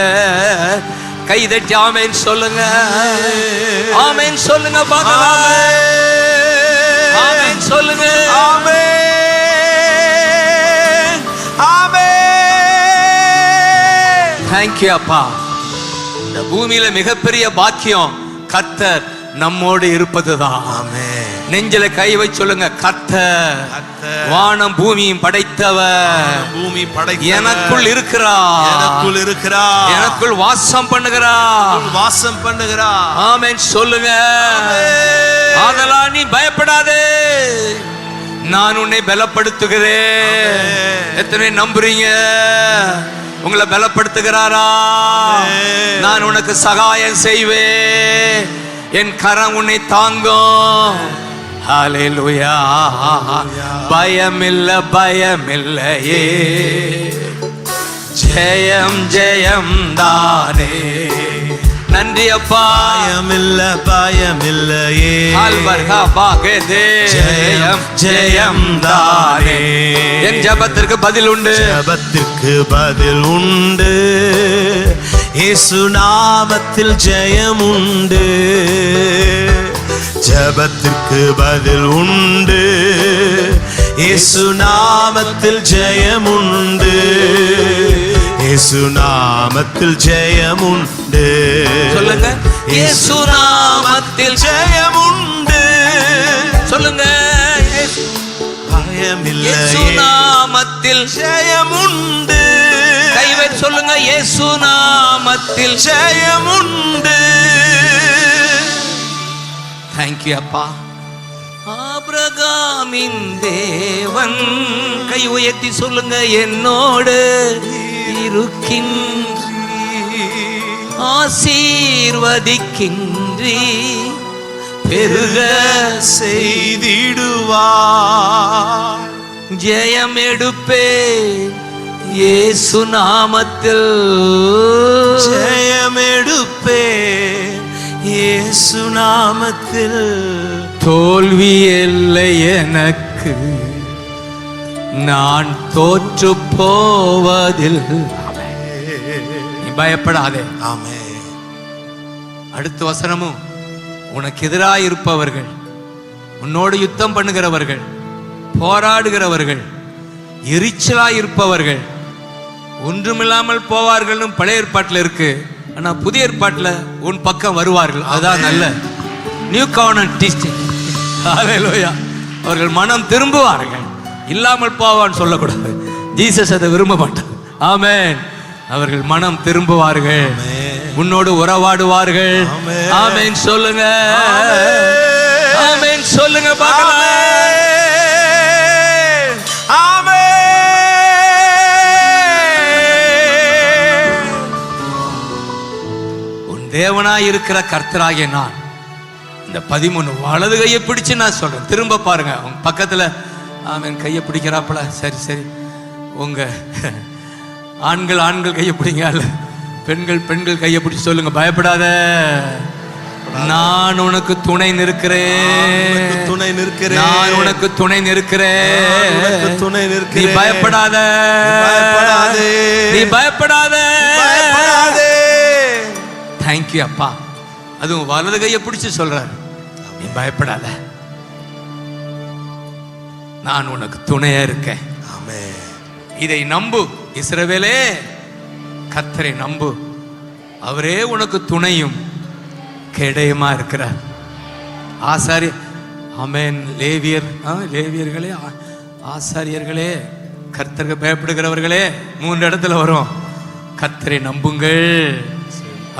கை தட்டி ஆமென் சொல்லுங்க, ஆமென் சொல்லுங்க பார்க்கலாம். ஆமென் சொல்லுங்க, ஆமென், ஆமென். தேங்க் யூ அப்பா. இந்த பூமியில மிகப்பெரிய பாக்கியம் கர்த்தர் நம்மோடு இருப்பதுதான். ஆமென். நெஞ்சில கை வை சொல்லுங்க, கர்த்தர் வானம் பூமியும் படைத்தவர், பூமி படைத்தவர் எனக்குள் இருக்கிறார், எனக்குள் இருக்கிறார், எனக்குள் வாசம் பண்ணுகிறார், வாசம் பண்ணுகிறார். ஆமென் சொல்லுங்க. ஆதலால் நீ பயப்படாதே, நான் உன்னை பலப்படுத்துகிறேன். எத்தனை நம்புறீங்க? உங்களை பலப்படுத்துகிறாரா? நான் உனக்கு சகாயம் செய்வேன், என் கரம் உன்னை தாங்கும். ஹல்லேலூயா. பயமில்ல, பயமில்லையே, ஜெயம் ஜெயம் தானே. நன்றி அப்பா. பயமில்ல, பயமில்லையே, ஜெயம் ஜெயம் தானே. என் ஜெபத்திற்கு பதில் உண்டு, ஜெபத்திற்கு பதில் உண்டு, இயேசு நாமத்தில் ஜெயம் உண்டு. ஜெபத்திற்கு பதில் உண்டு, இயேசு நாமத்தில் ஜெயம் உண்டு, இயேசு நாமத்தில் ஜெயம் உண்டு. சொல்லுங்க, இயேசு நாமத்தில் ஜெயம் உண்டு. சொல்லுங்க, பயமில்லை, இயேசு நாமத்தில் ஜெயம் உண்டு. கைவை சொல்லுங்க, இயேசு நாமத்தில் ஜெயம் உண்டு. தேங்க் யூ அப்பா. ஆபிரகாமின் தேவன், கை உயர்த்தி சொல்லுங்க, என்னோடு இருக்கின்றீ, ஆசீர்வதிக்கின்றீ, பெருக செய்திடுவார். ஜெயம் எடுப்பேன் இயேசு நாமத்தில், ஜெயம் எடுப்பேன் இயேசு நாமத்தில். தோல்வி இல்லை எனக்கு, நான் தோற்று போவதில்லை. நீ பயப்படாதே. ஆமென். அடுத்த வசனமும், உனக்கு எதிராக இருப்பவர்கள், உன்னோடு யுத்தம் பண்ணுகிறவர்கள், போராடுகிறவர்கள், எரிச்சலாய் இருப்பவர்கள் ஒன்றுமில்லாமல் போவார்கள். பழைய ஏற்பாட்டில் இருக்கு, ஆனா புதிய ஏற்பாட்டில் உன் பக்கம் வருவார்கள். அதான் நல்ல நியூ கவர்னன்ட் டீச்சிங். ஹல்லேலூயா. அவர்கள் மனம் திரும்புவார்கள், இல்லாமல் போவான்னு சொல்லக்கூடாது. ஜீசஸ் அதை விரும்ப மாட்டார். ஆமென். அவர்கள் மனம் திரும்புவார்கள். உன்னோடு உறவாடுவார்கள். ஆமென் சொல்லுங்க. ஆமென் சொல்லுங்க பார்க்கலாம். உன் தேவனாய் இருக்கிற கர்த்தராகிய நான் இந்த 13 வலது கையை பிடிச்சு நான் சொல்றேன். திரும்ப பாருங்க உங்க பக்கத்துல. ஆமென். கையை பிடிக்கிறாப்புல. சரி சரி. உங்க ஆண்கள் கையை பிடிங்க, அல்ல பெண்கள் கையை பிடிச்சு சொல்லுங்க, பயப்படாத, நான் உனக்கு துணை நிற்கிறேன். நான் உனக்கு துணை நிற்கிறேன். நீ பயப்படாத, நீ பயப்படாத. தேங்க்யூ அப்பா. அதுவும் வலது கையை பிடிச்சு சொல்றாரு, நீ பயப்படாத, நான் உனக்கு துணையா இருக்கேன். இதை நம்பு இஸ்ரவேலே, கர்த்தரை நம்பு, அவரே உனக்கு துணையும் கேடயமா இருக்கிறார். ஆசாரிய ஆமென். லேவியர்களே, ஆசாரியர்களே, கர்த்தருக்கு பயப்படுகிறவர்களே, 3 இடத்துல வரும். கர்த்தரை நம்புங்கள்,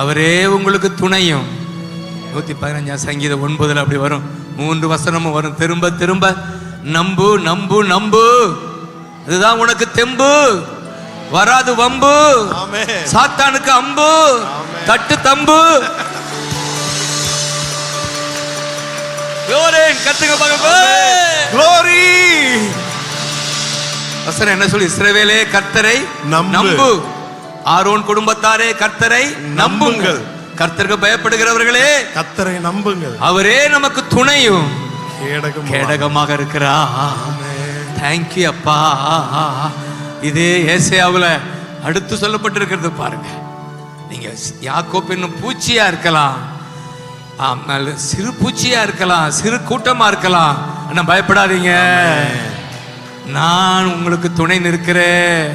அவரே உங்களுக்கு துணையும். 115 சங்கீதம் 9 அப்படி வரும். 3 வசனமும் வரும். திரும்ப திரும்ப நம்பு நம்பு நம்பு, அதுதான் உனக்கு தெம்பு. வராது வம்பு, சாத்தானுக்கு அம்பு, தட்டு தம்பு. கத்துங்க glory. வசனம் என்ன சொல்லி? இஸ்ரவேலே கர்த்தரை நம்பு, ஆரோன் குடும்பத்தாரே கர்த்தரை நம்புங்கள், கர்த்தருக்கு பயப்படுகிறவர்களே கர்த்தரை நம்புங்கள், அவரே நமக்கு துணையும் கேடகமாக இருக்கிறார். தேங்க்யூ அப்பா. இதே ஏசாயாவுல அடுத்து சொல்லப்பட்டிருக்கிறது பாருங்க. நீங்க யாக்கோப் என்னும் பூச்சியா இருக்கலாம், சிறு பூச்சியா இருக்கலாம், சிறு கூட்டமா இருக்கலாம், ஆனா பயப்படாதீங்க, நான் உங்களுக்கு துணை நிற்கிறேன்.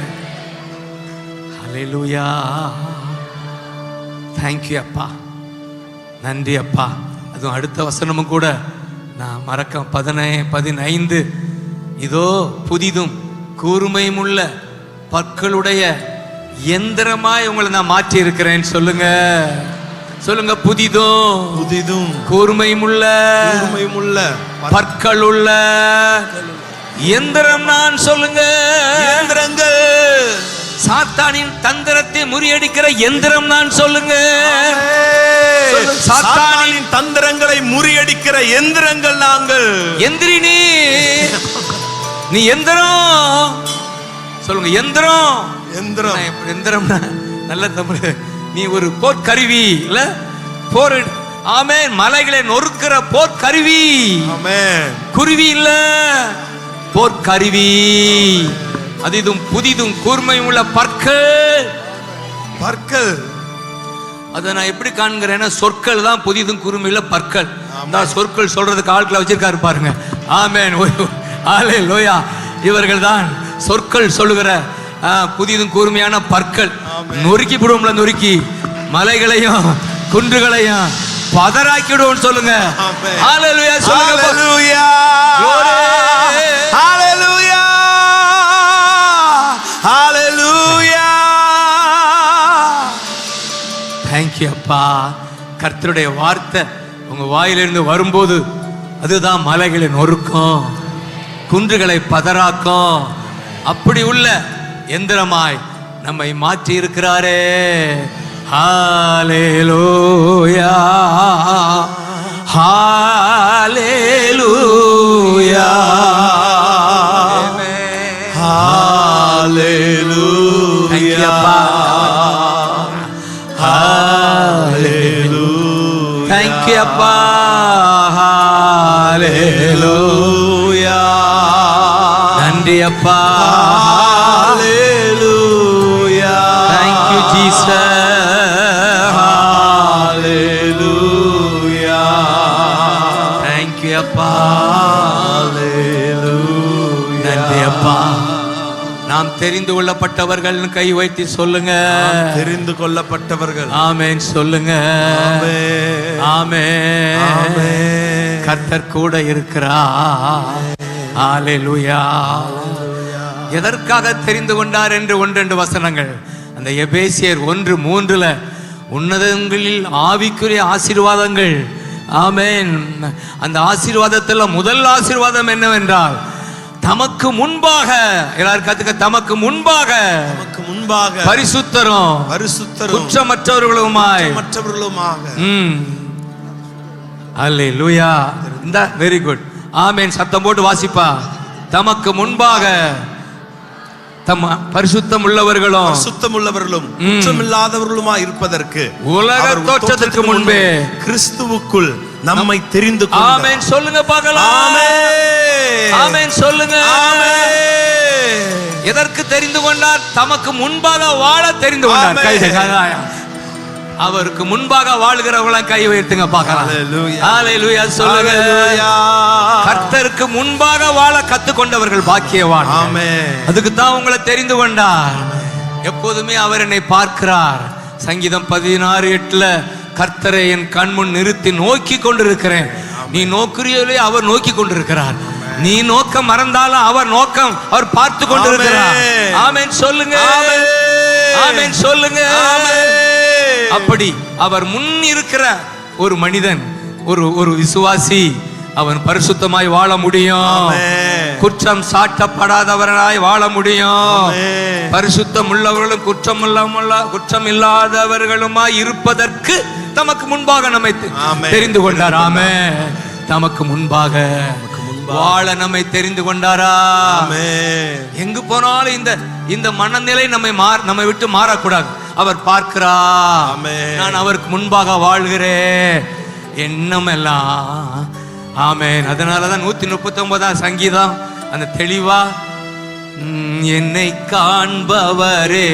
ஹல்லேலூயா. தேங்க்யூ அப்பா, நன்றி அப்பா. அதுவும் அடுத்த வசனமும் கூட நான் மறக்க 15 இதோ புதிதும் கூர்மையும் உள்ள பற்களுடைய எந்திரமாய் உங்களை நான் மாற்றி இருக்கிறேன். சொல்லுங்க சொல்லுங்க. புதிதும் கூர்மையும் உள்ள பற்கள் உள்ள எந்திரம் நான். சொல்லுங்க. எந்திரங்கள், சாத்தானின் தந்திரத்தை முறியடிக்கிற எந்திரம் நான். சொல்லுங்க. சாத்தானின் தந்திரங்களை முறியடிக்கிற எந்திரங்கள் நாங்கள். எந்திரி நீ எந்திரம். சொல்லுங்க. எந்திரம் நல்ல தமிழ். நீ ஒரு போர்க்கருவி இல்ல, போர். ஆமென். மலைகளை நொறுக்கிற போர்க்கருவி. ஆமென். குருவி இல்ல, போர்க்கருவி. அதுவும் புதிதும் கூர்மையும் உள்ள பற்கள். அதை நான் எப்படி காண்கிறேன்னா, சொற்கள் தான் புதிதும் கூர்மையுள்ள பற்கள். சொற்கள் சொல்றதுக்கு ஆட்களை வச்சிருக்காரு பாருங்க. ஆமென். ஹல்லேலூயா. இவர்கள் தான் சொற்கள் சொல்லுகிற புதிதும் கூர்மையான பற்கள். நொறுக்கி விடுவோம்ல, நொறுக்கி மலைகளையும் குன்றுகளையும் பதறாக்கி விடுவோம். சொல்லுங்க. ஹல்லேலூயா. சொல்லுங்க. ஹல்லேலூயா. ஹல்லேலூயா. ஹல்லேலூயா. தேங்க்யூ அப்பா. கர்த்தருடைய வார்த்தை உங்க வாயிலிருந்து வரும்போது அதுதான் மலைகளை நொறுக்கும், குன்றுகளை பதறாக்கும். அப்படி உள்ள எந்திரமாய் நம்மை மாற்றி இருக்கிறாரே. ஹல்லேலூயா. ஹல்லேலூயா. ஹல்லேலூயா. ஹல்லேலூயா. தேங்க்யூ அப்பா. ஹல்லேலூயா. நன்றி அப்பா. Hallelujah. Thank you Jesus. Hallelujah. Thank you அப்பா. ஹல்லேலூயா. நன்றி அப்பா. நாம் தெரிந்து கொள்ளப்பட்டவர்கள் கை வைத்து சொல்லுங்க. தெரிந்து கொள்ளப்பட்டவர்கள். ஆமென் சொல்லுங்க. ஆமென். கர்த்தர் கூட இருக்கிறார். ஹல்லேலூயா. எதற்காக தெரிந்து கொண்டார் என்று 1-2 வசனங்கள் அந்த எபேசியர் 1:3 உன்னதங்களில் ஆவிக்குரிய ஆசீர்வாதங்கள். ஆமென். அந்த ஆசீர்வாதத்தில் முதல் ஆசீர்வாதம் என்னவென்றால், தமக்கு முன்பாக, எல்லாரும் கத்துக்க, தமக்கு முன்பாக பரிசுத்தரும் குற்றமற்றவர்களுமாய் அல்லேலூயா. இந்த வெரி குட். ஆமென். சத்தம் போட்டு வாசிப்பா. தமக்கு முன்பாக பரிசுத்தம் உள்ளவர்களும் குற்றமில்லாதவர்களுமா இருப்பதற்கு உலக தோற்றத்திற்கு முன்பே கிறிஸ்துவுக்குள் நம்மை தெரிந்து கொண்டார். ஆமென். சொல்லுங்க பார்க்கலாம். ஆமென். ஆமென். சொல்லுங்க. எதற்கு தெரிந்து கொண்டார்? தமக்கு முன்பாக வாழ தெரிந்து கொண்டார். அவருக்கு முன்பாக வாழ்கிறவங்கள கை உயர்த்துங்க பார்க்கலாம். ஹல்லேலூயா. சொல்லுங்க. கர்த்தருக்கு முன்பாக வாழ கத்துக்கொண்டவர்கள் பாக்கியவான். ஆமென். அதுக்கு தான் உங்களை தெரிந்து கொண்டார். எப்போதுமே அவர் என்னை பார்க்கிறார். சங்கீதம் 16:8 கர்த்தரை என் கண்முன் நிறுத்தி நோக்கி கொண்டிருக்கிறேன். நீ நோக்குறியோலே அவர் நோக்கி கொண்டிருக்கிறார். நீ நோக்கம் மறந்தாலும் அவர் பார்த்து கொண்டிருக்கிறார். ஆமென். சொல்லுங்க. ஆமென். சொல்லுங்க. அப்படி அவர் முன் இருக்கிற ஒரு மனிதன், ஒரு விசுவாசி, அவன் பரிசுத்தமாய் வாழ முடியும். குற்றம் சாட்டப்படாதவராய் வாழ முடியும். பரிசுத்தம் உள்ளவர்களும் குற்றம் இல்லாதவர்களுமாய் இருப்பதற்கு தமக்கு முன்பாக நம்மை தெரிந்து கொண்டார். ஆமென். தமக்கு முன்பாக வாழ நம்மை தெரிந்து கொண்டாரா? எங்கு போனாலும் இந்த மனநிலை நம்மை விட்டு மாறக்கூடாது. அவர் பார்க்கிறார். நான் அவருக்கு முன்பாக வாழ்கிறேன் எண்ணம் எல்லாம். ஆமென். அதனாலதான் 139 சங்கீதம் அந்த தெளிவா, என்னை காண்பவரே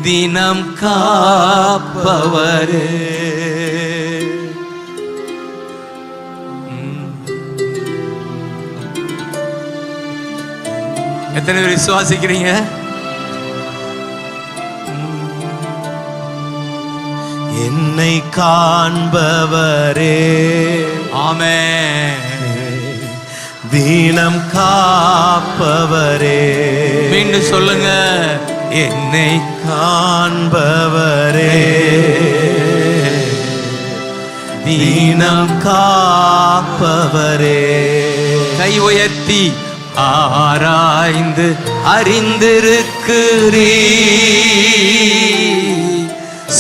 தினம் காப்பவரே. எத்தனை பேர் விசுவாசிக்கிறீங்க? என்னை காண்பவரே. ஆமென். தீனம் காப்பவரே. மீண்டும் சொல்லுங்க. என்னை காண்பவரே தீனம் காப்பவரே. கை உயர்த்தி ஆராய்ந்து அறிந்திருக்கிறீ,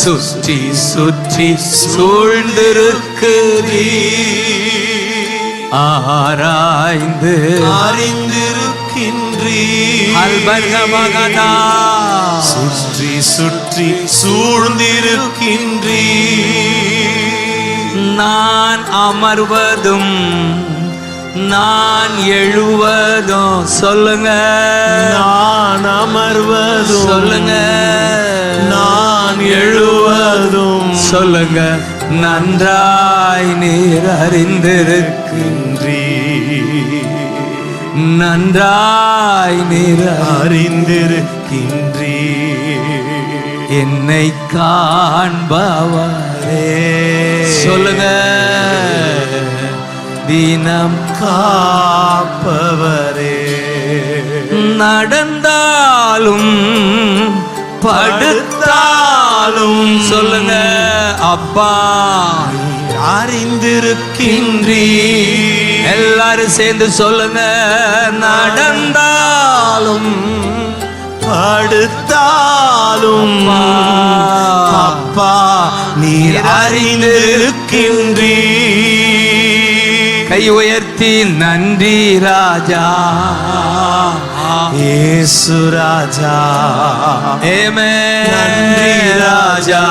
சுற்றி சுற்றி சூழ்ந்திருக்கிறீ, ஆராய்ந்து அறிந்திருக்கின்றீ, அல்பகமகனா சுற்றி சுற்றி சூழ்ந்திருக்கின்றீ. நான் அமர்வதும் நான் எழுவதும் சொல்லுங்க. நான் அமர்வதும் சொல்லுங்க. நான் எழுவதும் சொல்லுங்க. நன்றாய் நீர் அறிந்திருக்கின்றீ, நன்றாய் நீர் அறிந்திருக்கின்றீ. என்னை காண்பவரே. சொல்லுங்க. தினம் காப்பவரே. நடந்தாலும் படுத்தாலும் சொல்லுங்க. அப்பா அறிந்திருக்கின்றீ. எல்லாரும் சேர்ந்து சொல்லுங்க. நடந்தாலும் படுத்தாலும் அப்பா நீர் அறிந்திருக்கின்றீ. கை உயர்த்தி நன்றி ராஜா இயேசு ராஜா. ஆமென். நன்றி ராஜா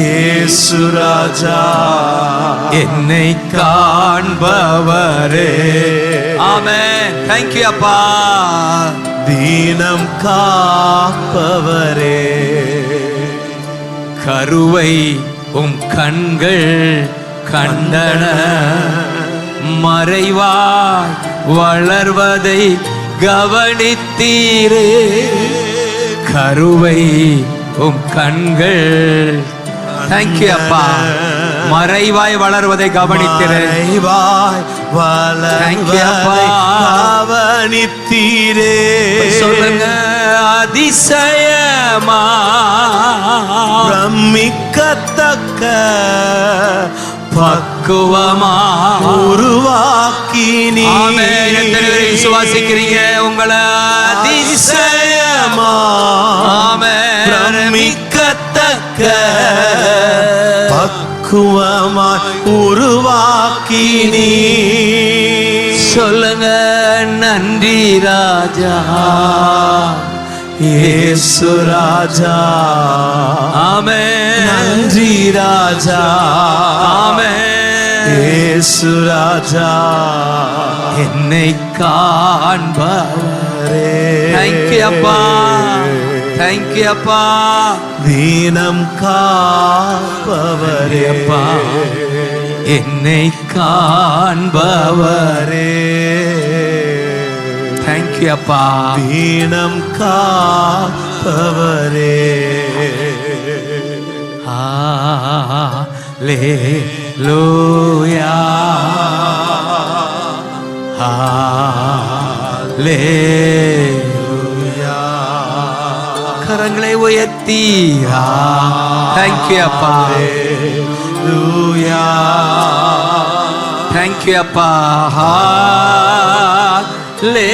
இயேசு ராஜா. என்னை காண்பவரே. ஆமென். Thank you அப்பா. தீனம் காப்பவரே. கருவை உம் கண்கள் கண்டன, மறைவாய் வளர்வதை கவனித்தீரே. கருவை உம் கண்கள் தேங்க்யூ அப்பா. மறைவாய் வளர்வதை கவனிக்கிறேன். மறைவாய் வளர்வதை கவனித்தீரே. சொல்லுங்க, அதிசயமா பிரமிக்கத்தக்க பக்குவமா உருவாக்கினீ. எத்தனை பேர் விசுவாசிக்கிறீங்க? உங்களை அதிசயமா பிரமிக்கத்தக்க பக்குவமாய் உருவாக்கினீ. சொல்லுங்க, நன்றி ராஜா இயேசு ராஜா. ஆமென். நன்றி ராஜா. ஆமென். இயேசு ராஜா. என்னை காண்பவரே. தேங்க்யூ அப்பா. தேங்க்யூ அப்பா. தீனம் காப்பவரே அப்பா. என்னை காண்பவரே. தேங்க்யூ அப்பா. தீனம் காப்பவரே. ஹல்லேலூயா. ஹல்லேலூயா. கரங்களை உயர்த்தி தேங்க்யூ அப்பா. ஹல்லேலூயா. தேங்க்யூ அப்பா. ஹல்லேலூயா.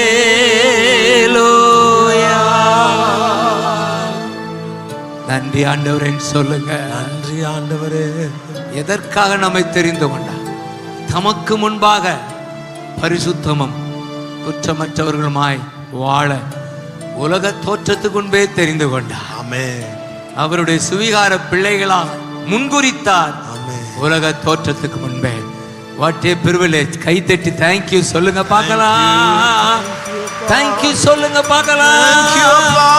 நன்றி ஆண்டவரேன்னு சொல்லுங்க. நன்றி ஆண்டவரே. எதற்காக நம்மை தெரிந்து கொண்டார்? தமக்கு முன்பாக பரிசுத்தமும் குற்றமற்றவர்களுமாய் வாழ உலக தோற்றத்துக்கு முன்பே தெரிந்து கொண்டார். ஆமென். அவருடைய சுவிகார பிள்ளைகளாக முன்குறித்தார். ஆமென். உலக தோற்றத்துக்கு முன்பே. What A privilege. கை தட்டி தேங்க்யூ சொல்லுங்க பார்க்கலாம். தேங்க்யூ சொல்லுங்க பார்க்கலாம். தேங்க்யூ அப்பா.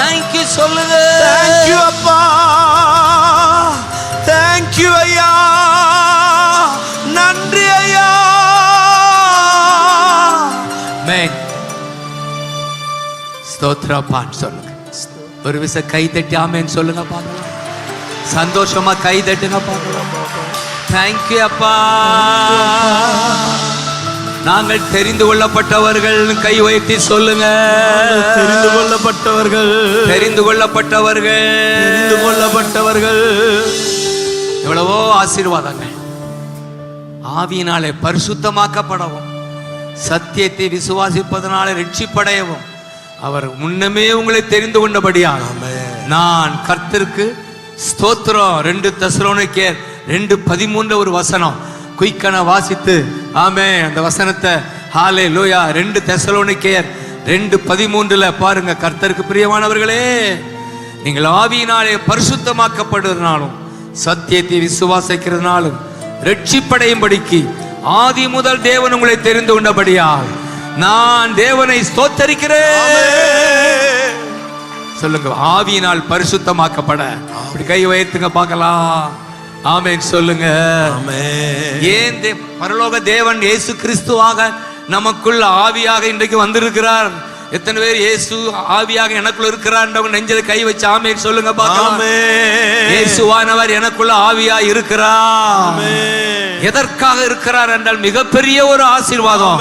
தேங்க்யூ சொல்லுங்க. தேங்க்யூ அப்பா. தேங்க்யூ ஐயா. நன்றி ஐயா. மேன் ஸ்தோத்ரப்பான்னு சொல்லுங்க. ஒரு விச கை தட்டி ஆமேன்னு சொல்லுங்க பார்க்கலாம். சந்தோஷமா கை தட்டுங்க பார்க்கலாம். தேங்க்யூ அப்பா. நாங்கள் தெரிந்து கொள்ளப்பட்டவர்கள். கை உயர்த்தி சொல்லுங்க. தெரிந்து கொள்ளப்பட்டவர்கள். தெரிந்து கொள்ளப்பட்டவர்கள். தெரிந்து கொள்ளப்பட்டவர்கள். எவ்வளவோ ஆசீர்வாதங்கள். ஆவியினாலே பரிசுத்தமாக்கப்படவும், சத்தியத்தை விசுவாசிப்பதனாலே ரட்சிப்படையவும் அவர் முன்னமே உங்களை தெரிந்து கொண்டபடியாக நான் கர்த்தருக்கு ஸ்தோத்திரம். 2 தெசலோனிக்கேயர் 2:13 ஒரு வசனம் குயிக்கன வாசித்து ஆமென். அந்த வசனத்தை ஹல்லேலூயா. 2 தெசலோனிக்கேயர் 2:13 பாருங்க. கர்த்தருக்கு பிரியமானவர்களே, நீங்கள் ஆவியினாலே பரிசுத்தமாக்கப்படுவதனாலும் சத்தியத்தை விசுவாசிக்கிறதுனாலும் ரட்சிப்படையும்படிக்கு ஆதி முதல் தேவன் உங்களை தெரிந்து கொண்டபடியால் நான் தேவனை ஸ்தோத்தரிக்கிறேன். சொல்லுங்க, ஆவியினால் பரிசுத்தமாக்கப்பட. அப்படி கை உயர்த்துங்க பார்க்கலாம். ஆமென் சொல்லுங்க. ஏன் பரலோக தேவன் இயேசு கிறிஸ்துவாக நமக்குள்ள ஆவியாக இன்றைக்கு வந்திருக்கிறார். எத்தனை பேர் இயேசு ஆவியாக எனக்குள்ள இருக்கிறார்? நெஞ்சல கை வச்சு ஆமென் சொல்லுங்க பார்க்கலாம். இயேசுவானவர் எனக்குள்ள ஆவியா இருக்கிறார். எதற்காக இருக்கிறார் என்றால் மிகப்பெரிய ஒரு ஆசீர்வாதம்.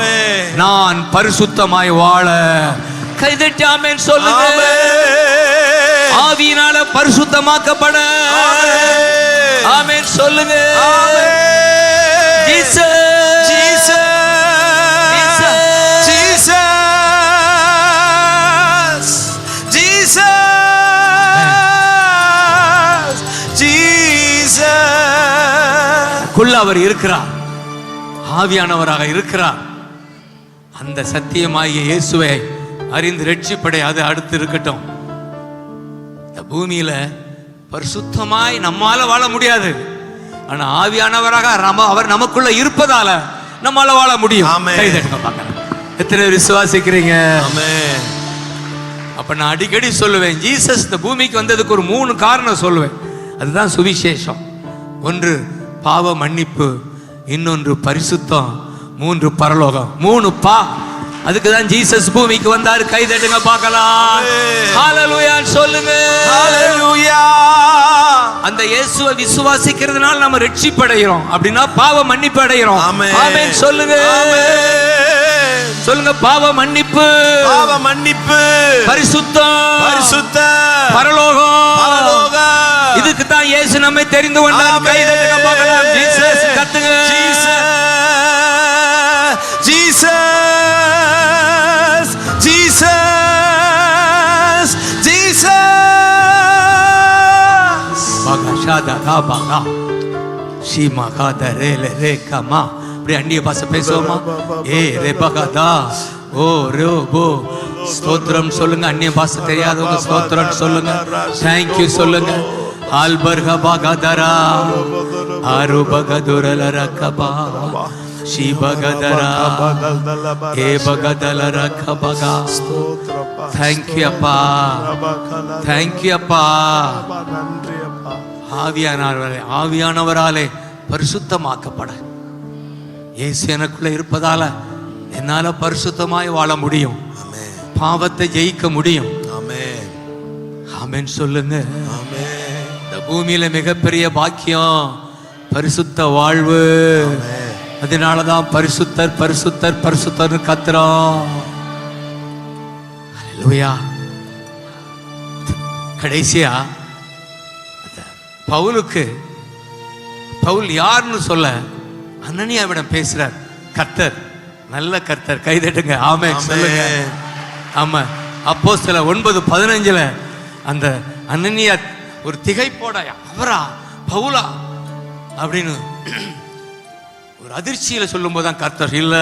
நான் பரிசுத்தமாய் வாழ. கைதட்டி ஆமென் சொல்லுங்க. ஆவியினால பரிசுத்தமாக்கப்பட. ஆமென் சொல்லுங்க. ஜீசஸ் அவர் இருக்கிறார். ஆவியானவராக இருக்கிறார். அந்த சத்தியமாகிய இயேசுவை அறிந்து ரட்சிப்படை. அது அடுத்து இருக்கட்டும். இந்த பூமியில பரிசுத்தமாய் நம்மால வாழ முடியாது. ஆனா ஆவியானவராக அவர் நமக்குள்ள இருப்பதால நம்மால வாழ முடியும். எத்தனை விசுவாசிக்கிறீங்க? அப்ப நான் அடிக்கடி சொல்லுவேன், ஜீசஸ் இந்த பூமிக்கு வந்ததுக்கு ஒரு 3 காரணம் சொல்லுவேன். அதுதான் சுவிசேஷம். 1 பாவ மன்னிப்பு, இன்னொன்று பரிசுத்தம், 3 பரலோகம். 3 அதுக்கு தான் ஜீசஸ் பூமிக்கு வந்தார். கை தட்டுங்க பார்க்கலாம். ஹல்லேலூயா சொல்லுங்க. ஹல்லேலூயா. அந்த அந்த இயேசுவை விசுவாசிக்கிறதுனால நம்ம ரட்சிப்படைகிறோம். அப்படின்னா பாவ மன்னிப்பு அடைகிறோம். ஆமென் சொல்லுங்க. சொல்லுங்க. பாவ மன்னிப்பு, பாவ மன்னிப்பு, பரிசுத்தம், பரிசுத்தம், பரலோகம், பரலோகம். இதுக்கு தான் இயேசு நம்மை தெரிந்து கொண்டார். கை தட்டுங்க பார்க்கலாம். ஜீசஸ் கத்துங்க. Jesus, Jesus, Jesus. பகஷாதா காபாகா ஷீமா காத ரேலே ரேகமா. அப்படி அந்நிய பாஷை பேசுவோமா? ஏ ரே பகதா ஓ ரோபோ. ஸ்தோத்திரம் சொல்லுங்க. அந்நிய பாஷை தெரியாதவங்க ஸ்தோத்திரம் சொல்லுங்க. தேங்க்யூ சொல்லுங்க. ஆல்பர்க பகதரா ஆரு பகதுரல ரகபா ஷீ பகதரா ஏ பகதல ரகபகா. தேங்க்யூ அப்பா, தேங்க்யூ அப்பா. ஆவியானவராலே பரிசுத்தமாக்கப்பட இயேசு எனக்குள்ள இருப்பதால என்னால பரிசுத்தமாய் வாழ முடியும். பாவத்தை ஜெயிக்க முடியும். ஆமென் சொல்லுங்க. இந்த பூமியில மிகப்பெரிய பாக்கியம் பரிசுத்த வாழ்வு. அதனாலதான் பரிசுத்தர் பரிசுத்தர் பரிசுத்தர் கத்துறோம். ஹல்லேலூயா. கடைசியா பவுல் யாருன்னு சொல்ல அனனியாவிடம் பேசுறார். கர்த்தர், நல்ல கர்த்தர். கைதட்டுங்க. ஆமென் சொல்லுங்க. ஆமா. அப்போஸ்தலர் 9:15 அந்த அனனியா ஒரு திகைப்போட அவரா பவுலா அப்படின்னு ஒரு அதிர்ச்சியில சொல்லும் போதுதான் கர்த்தர் இல்ல,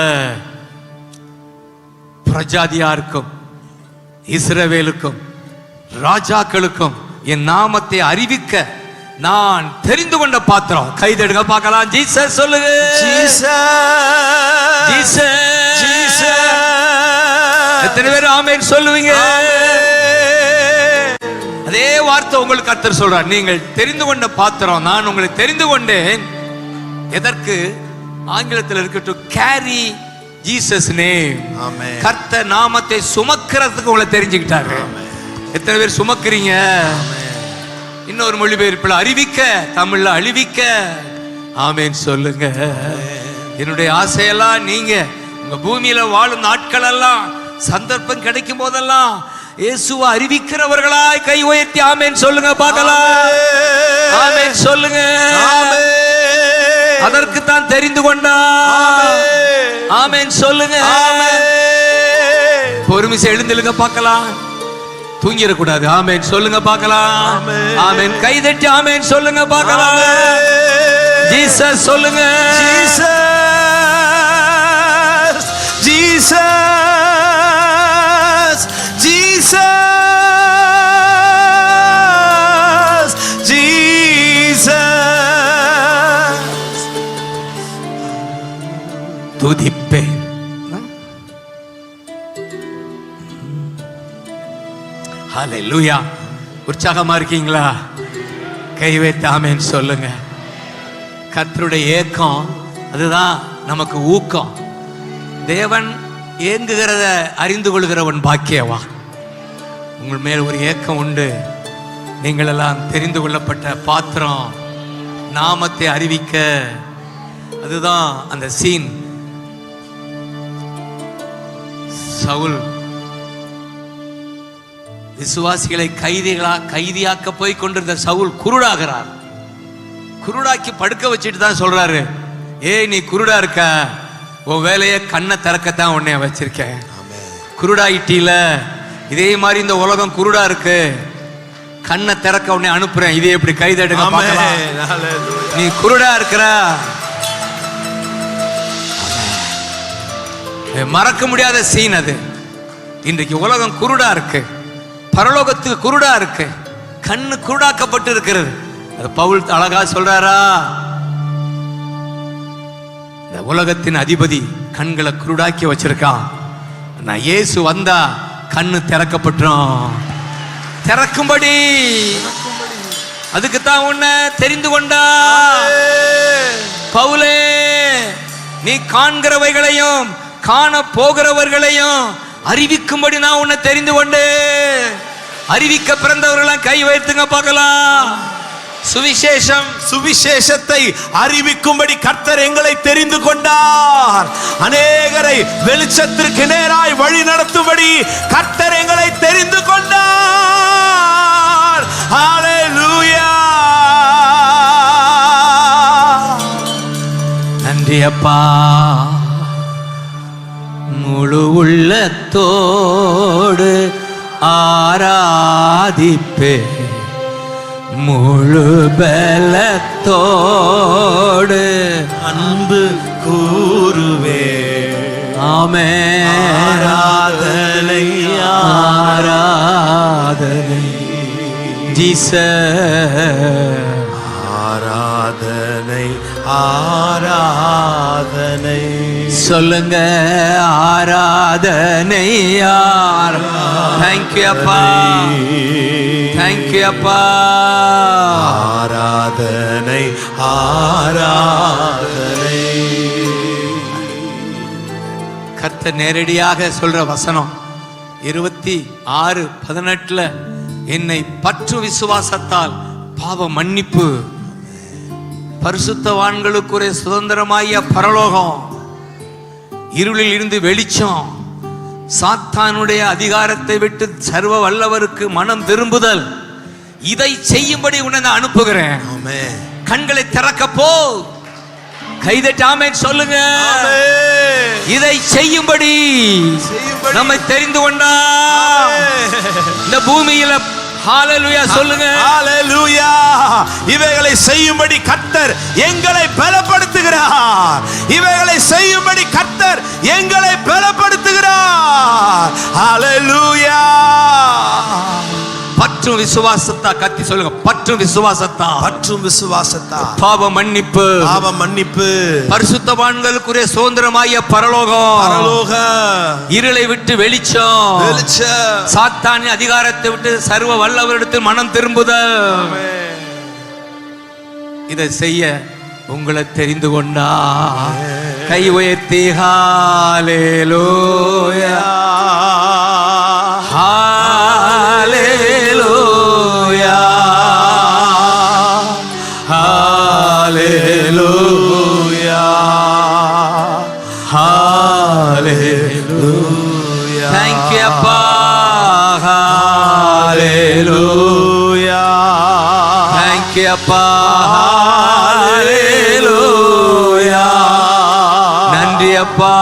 பிரஜாதியாருக்கும் இஸ்ரவேலுக்கும் ராஜாக்களுக்கும் என் நாமத்தை அறிவிக்க நான் தெரிந்து கொண்ட பாத்திரம். கைதடுங்க பார்க்கலாம். ஜீசஸ் சொல்லுங்க. எத்தனை பேர் ஆமென் சொல்லுவீங்க? அதே வார்த்தை உங்களுக்கு கர்த்தர் சொல்றார். நீங்கள் தெரிந்து கொண்ட பாத்திரம். நான் உங்களை தெரிந்து கொண்டேன். எதற்கு? ஆங்கிலத்தில் இருக்கட்டும், கேரி ஜீசஸ் நேம். கர்த்தர் நாமத்தை சுமக்கிறதுக்கு உங்களை தெரிஞ்சுக்கிட்டாரு. எத்தனை பேர் சுமக்கிறீங்க? இன்னொரு மொழிபெயர்ப்பில் அறிவிக்க, தமிழ்ல அழிவிக்க. ஆமென் சொல்லுங்க. என்னுடைய ஆசையெல்லாம் நீங்க உங்க பூமியில வாழும் நாட்கள் எல்லாம் சந்தர்ப்பம் கிடைக்கும் போதெல்லாம் இயேசுவை அறிவிக்கிறவர்களாய் கை உயர்த்தி ஆமென் சொல்லுங்க பார்க்கலாம். ஆமென் சொல்லுங்க. அதற்கு தான் தெரிந்து கொண்டா. ஆமென் சொல்லுங்க. பொறுமைசை எழுந்திருங்க பார்க்கலாம். தூங்கிடக்கூடாது. ஆமென் சொல்லுங்க பார்க்கலாம். ஆமென் கைதட்டி ஆமென் சொல்லுங்க பார்க்கலாம். ஜீசஸ் சொல்லுங்க. Jesus, Jesus, Jesus, Jesus. துதிப்பேன். ஹல்லேலூயா. உற்சாகமா இருக்கீங்களா? கை வைத்து ஆமென் சொல்லுங்க. கர்த்தருடைய ஏக்கம் அதுதான் நமக்கு ஊக்கம். தேவன் ஏங்குகிறத அறிந்து கொள்கிறவன் பாக்கியவா. உங்கள் மேல் ஒரு ஏக்கம் உண்டு. நீங்கள் எல்லாம் தெரிந்து கொள்ளப்பட்ட பாத்திரம். நாமத்தை அறிவிக்க. அதுதான் அந்த சீன். சவுல் விசுவாசிகளை கைதியாக்க போய் கொண்டிருந்த சவுல் குருடாகிறார். குருடாக்கி படுக்க வச்சுட்டு தான் சொல்றாரு, ஏய் நீ குருடா இருக்க, உன் வேலையை கண்ணை திறக்கத்தான் உன்னைய வச்சிருக்கேன். குருடாயிட்டில, இதே மாதிரி இந்த உலகம் குருடா இருக்கு, கண்ணை திறக்க உன்னை அனுப்புறேன். இதே எப்படி கைதடுங்க பார்க்கலாம். நீ குருடா இருக்கிற, மறக்க முடியாத சீன் அது. இன்றைக்கு உலகம் குருடா இருக்கு, பரலோகத்துக்கு குருடா இருக்கு, கண்ணு குருடாக்கப்பட்டு இருக்கிறது. அது பவுல் அழகா சொல்றாரா, இந்த உலகத்தின் அதிபதி கண்களை குருடாக்கி வச்சிருக்கான். நான் இயேசு வந்தா கண்ணு திறக்கப்பட்டுரும், திறக்கும்படி. அதுக்குத்தான் உன்னை தெரிந்து கொண்டா. பவுலே, நீ காண்கிறவைகளையும் காண போகிறவர்களையும் அறிவிக்கும்படி நான் உன்னை தெரிந்து கொண்டு. அறிவிக்க பிறந்தவர்களாம் கை வைத்துங்க பார்க்கலாம். சுவிசேஷத்தை அறிவிக்கும்படி கர்த்தர் எங்களை தெரிந்து கொண்டார். அநேகரை வெளிச்சத்திற்கு நேராய் வழி நடத்தும்படி கர்த்தர் எங்களை தெரிந்து கொண்டார். ஹல்லேலூயா. நன்றி அப்பா. முழு உள்ளத்தோடு ஆராதிப்பே, முழு பலத்தோடு அன்பு கூறுவே. ஆமென். ஆராதனை ஆராதனை ஜீசஸ். ஆராதனை ஆராதனை சொல்லுங்க. ஆராதனை யார்? தேங்க்யூ அப்பா, தேங்க்யூ அப்பா. ஆராதனை ஆராதனை. கர்த்தர் நேரடியாக சொல்ற வசனம் 26:18 என்னை பற்று விசுவாசத்தால் பாவ மன்னிப்பு, பரிசுத்தவான்களுக்குரிய சுதந்திரமாய பரலோகம், இருளில் இருந்து வெளிச்சம், சாத்தானுடைய அதிகாரத்தை விட்டு சர்வ வல்லவருக்கு மனம் திரும்புதல், இதை செய்யும்படி உன்னை அனுப்புகிறேன். கண்களை திறக்க போ. கைதட்டாமே சொல்லுங்க. இதை செய்யும்படி நம்மை தெரிந்து கொண்டா இந்த பூமியில. ஹல்லேலூயா சொல்லுங்க. ஹல்லேலூயா. இவைகளை செய்யும்படி கர்த்தர் எங்களை பலப்படுத்துகிறார். இவைகளை செய்யும்படி கர்த்தர் எங்களை பலப்படுத்துகிறார். ஹல்லேலூயா. பற்றும் விசுவாசத்தா கத்தி சொல்லுங்க. பற்றும் விசுவாசத்தா, பற்றும் விசுவாசத்தா. பாவ மன்னிப்பு, பாவ மன்னிப்பு, பரிசுத்தவான்களுக்குரிய சுதந்திரமாய பரலோகம், பரலோகம், இருளை விட்டு வெளிச்சம், வெளிச்சம், சாத்தானின் அதிகாரத்தை விட்டு சர்வ வல்லவரிடத்தில் மனம் திரும்புதல். இதை செய்ய உங்களை தெரிந்து கொண்டா கை உயர்த்தி ஹல்லேலூயா, ஹல்லேலூயா, ஹல்லேலூயா, ஹல்லேலூயா. Thank you அப்பா. ஹல்லேலூயா. Thank you அப்பா. ஹல்லேலூயா. நன்றி அப்பா.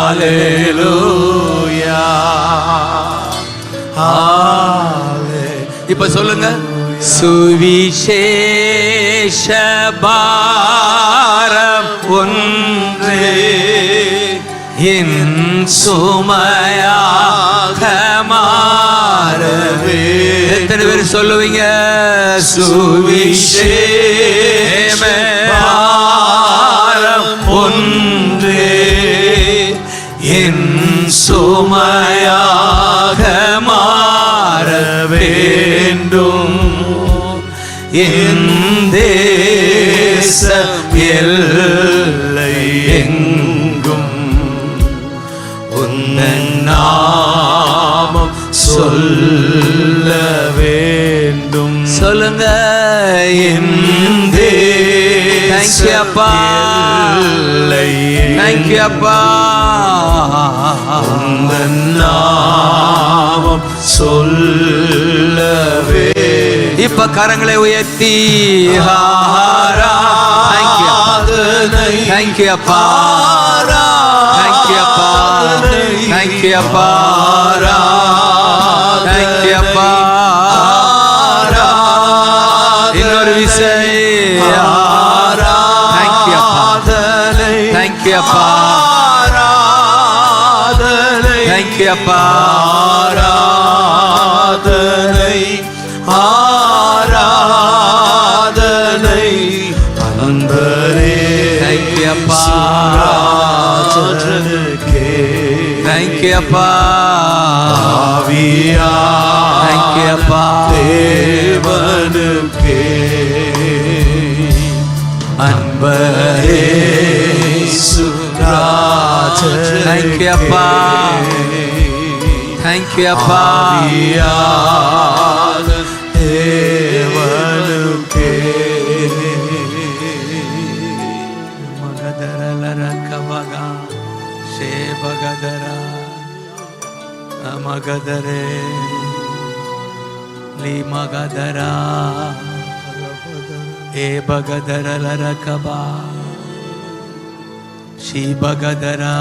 ஹல்லேலூயா. இப்ப சொல்லுங்க. சுவிசேஷ பாரம் ஒன்றே என் சுமையாக மாறவே. எத்தனை பேர் சொல்லுவீங்க? சுவிசேஷ பாரம் ஒன்றே என் சுமையாக மாற வேண்டும். என் தேச எல்லை எங்கும் உந்தன் நாமம் சொல்ல வேண்டும். சொல்லுங்க. என் தேச எல்லை அப்பா, உந்தன் நாமம் சொல்லவே. இப்ப கரங்களை உயர்த்தி தேங்க்யூ அப்பா, தேங்க்யூ அப்பா, தேங்க்யூ அப்பா, தேங்க்யூ அப்பா. இன்னொரு விஷயம். தேங்க்யூ அப்பா, தேங்க்யூ அப்பா, தேங்க்யூ அப்பா. ஆராதனை ஆராதனை அன்பரே. தேங்க்யூ அப்பா. தேங்க்யூ அப்பா. ஆவியா. தேங்க்யூ அப்பா. தேவனுக்கே அன்பரே சுராஜ. தேங்க்யூ அப்பா. தேங்க்யூ அப்பா. தேவனுக்கே ஷேபகதரா மகதரே லிமகதரா ஏபகதரலரகபா ஷீபகதரா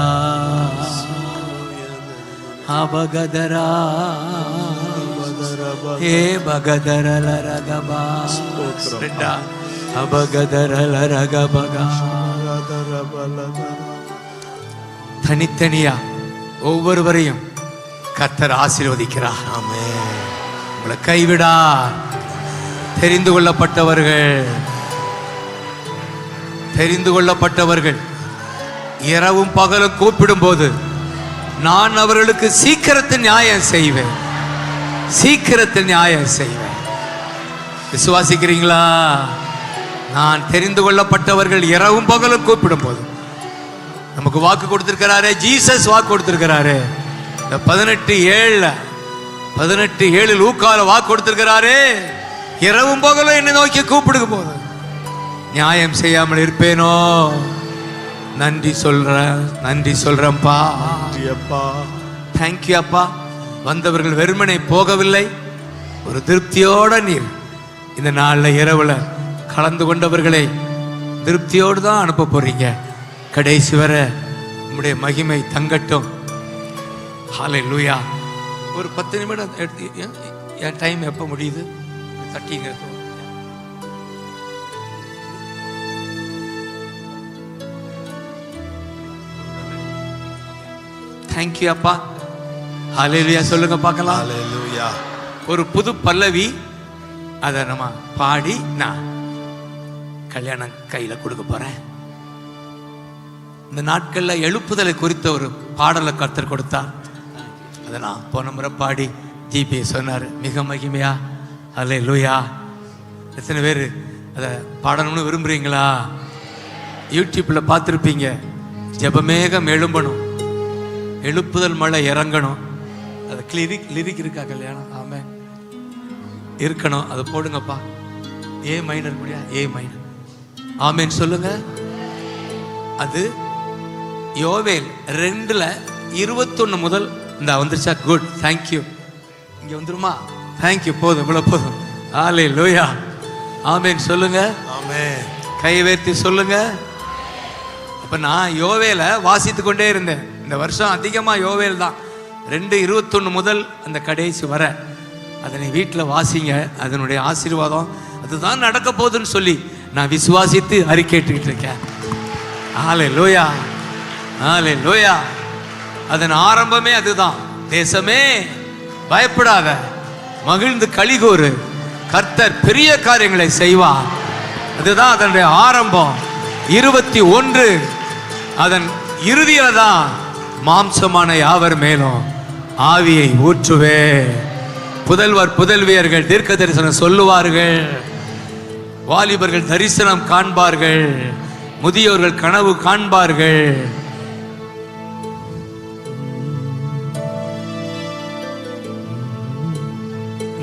அபகதரா ஏபகதரலரகபா அபகதரலரகபகா. தனித்தனியா ஒவ்வொருவரையும் கர்த்தர் ஆசீர்வதிக்கிறார். ஆமென். உங்களை கைவிடா. தெரிந்து கொள்ளப்பட்டவர்கள் இரவும் பகலும் கூப்பிடும் போது நான் அவர்களுக்கு சீக்கிரத்தில் நியாயம் செய்வேன். விசுவாசிக்கிறீங்களா? நான் தெரிந்து கொள்ளப்பட்டவர்கள் இரவும் பகலும் கூப்பிடும் போது நமக்கு வாக்கு கொடுத்திருக்கிறாரே, ஜீசஸ் வாக்கு கொடுத்திருக்கிறாரே. இந்த 18:7 லூக்கால வாக்கு கொடுத்திருக்கிறாரே, இரவும் பகலும் என்னை நோக்கி கூப்பிடுங்க போது நியாயம் செய்யாமல் இருப்பேனோ? நன்றி சொல்றேன்ப்பா. தேங்க்யூ அப்பா. வந்தவர்கள் வெறுமனை போகவில்லை, ஒரு திருப்தியோட நீர் இந்த நாளில் இரவுல கலந்து கொண்டவர்களை திருப்தியோடு தான் அனுப்ப போறீங்க. கடைசி வர உம்முடைய மகிமை தங்கட்டும். ஹல்லேலூயா. ஒரு 10 நிமிடம் எடுத்து, என் டைம் எப்போ முடியுது? தட்டிங்க. தேங்க்யூ அப்பா. ஹல்லேலூயா சொல்லுங்க பார்க்கலாம். ஹல்லேலூயா. ஒரு புது பல்லவி, அதை நம்ம பாடி நான் கல்யாணம் கையில கொடுக்க போறேன். இந்த நாட்கள்ல எழுப்புதலை குறித்த ஒரு பாடலை கர்த்தர் கொடுத்தார். அதை நான் போன முறை பாடி ஜிபி சொன்னார், மிக மகிமையா. ஹல்லேலூயா. எத்தனை பேர் அதை பாடணும்னு விரும்புறீங்களா? யூடியூப்ல பார்த்துருப்பீங்க. ஜெபமேகம் எழும்பணும், எழுப்புதல் மழை இறங்கணும். அது லிரிக் இருக்கா? கல்யாணம் ஆமே இருக்கணும். அதை போடுங்கப்பா. ஏ மைனர் முடியா? ஏ மைனர். ஆமேன்னு சொல்லுங்க. அது யோவேல் 2:21 முதல் இந்த வந்துருச்சா? Good, thank you. இங்க வந்துருமா? தேங்க்யூ. போதும், இவ்வளவு போதும். ஹல்லேலூயா. ஆமேன் சொல்லுங்க. ஆமென். கை உயர்த்தி சொல்லுங்க. அப்ப நான் யோவேல வாசித்து கொண்டே இருந்தேன். இந்த வருஷம் அதிகமா யோவேல் தான். 2:21 முதல் அந்த கடைசி வர அதனை வீட்டில் வாசிங்க. அதனுடைய ஆசீர்வாதம் அதுதான் நடக்க போகுதுன்னு சொல்லி நான் விசுவாசித்து அறிக்கையிட்டுக்கிட்டு இருக்கேன். ஹல்லேலூயா, ஹல்லேலூயா. அதன் ஆரம்பமே அதுதான். தேசமே பயப்படாத, மகிழ்ந்து களிகூறு, கர்த்தர் பெரிய காரியங்களை செய்வார். அதுதான் அதனுடைய ஆரம்பம். 21 அதன் இறுதியில தான் மாம்சமான யாவர் மேலும் ஆவியை ஊற்றுவே. புதல்வர் புதல்வியர்கள் தீர்க்க தரிசனம் சொல்லுவார்கள், வாலிபர்கள் தரிசனம் காண்பார்கள், முதியோர்கள் கனவு காண்பார்கள்.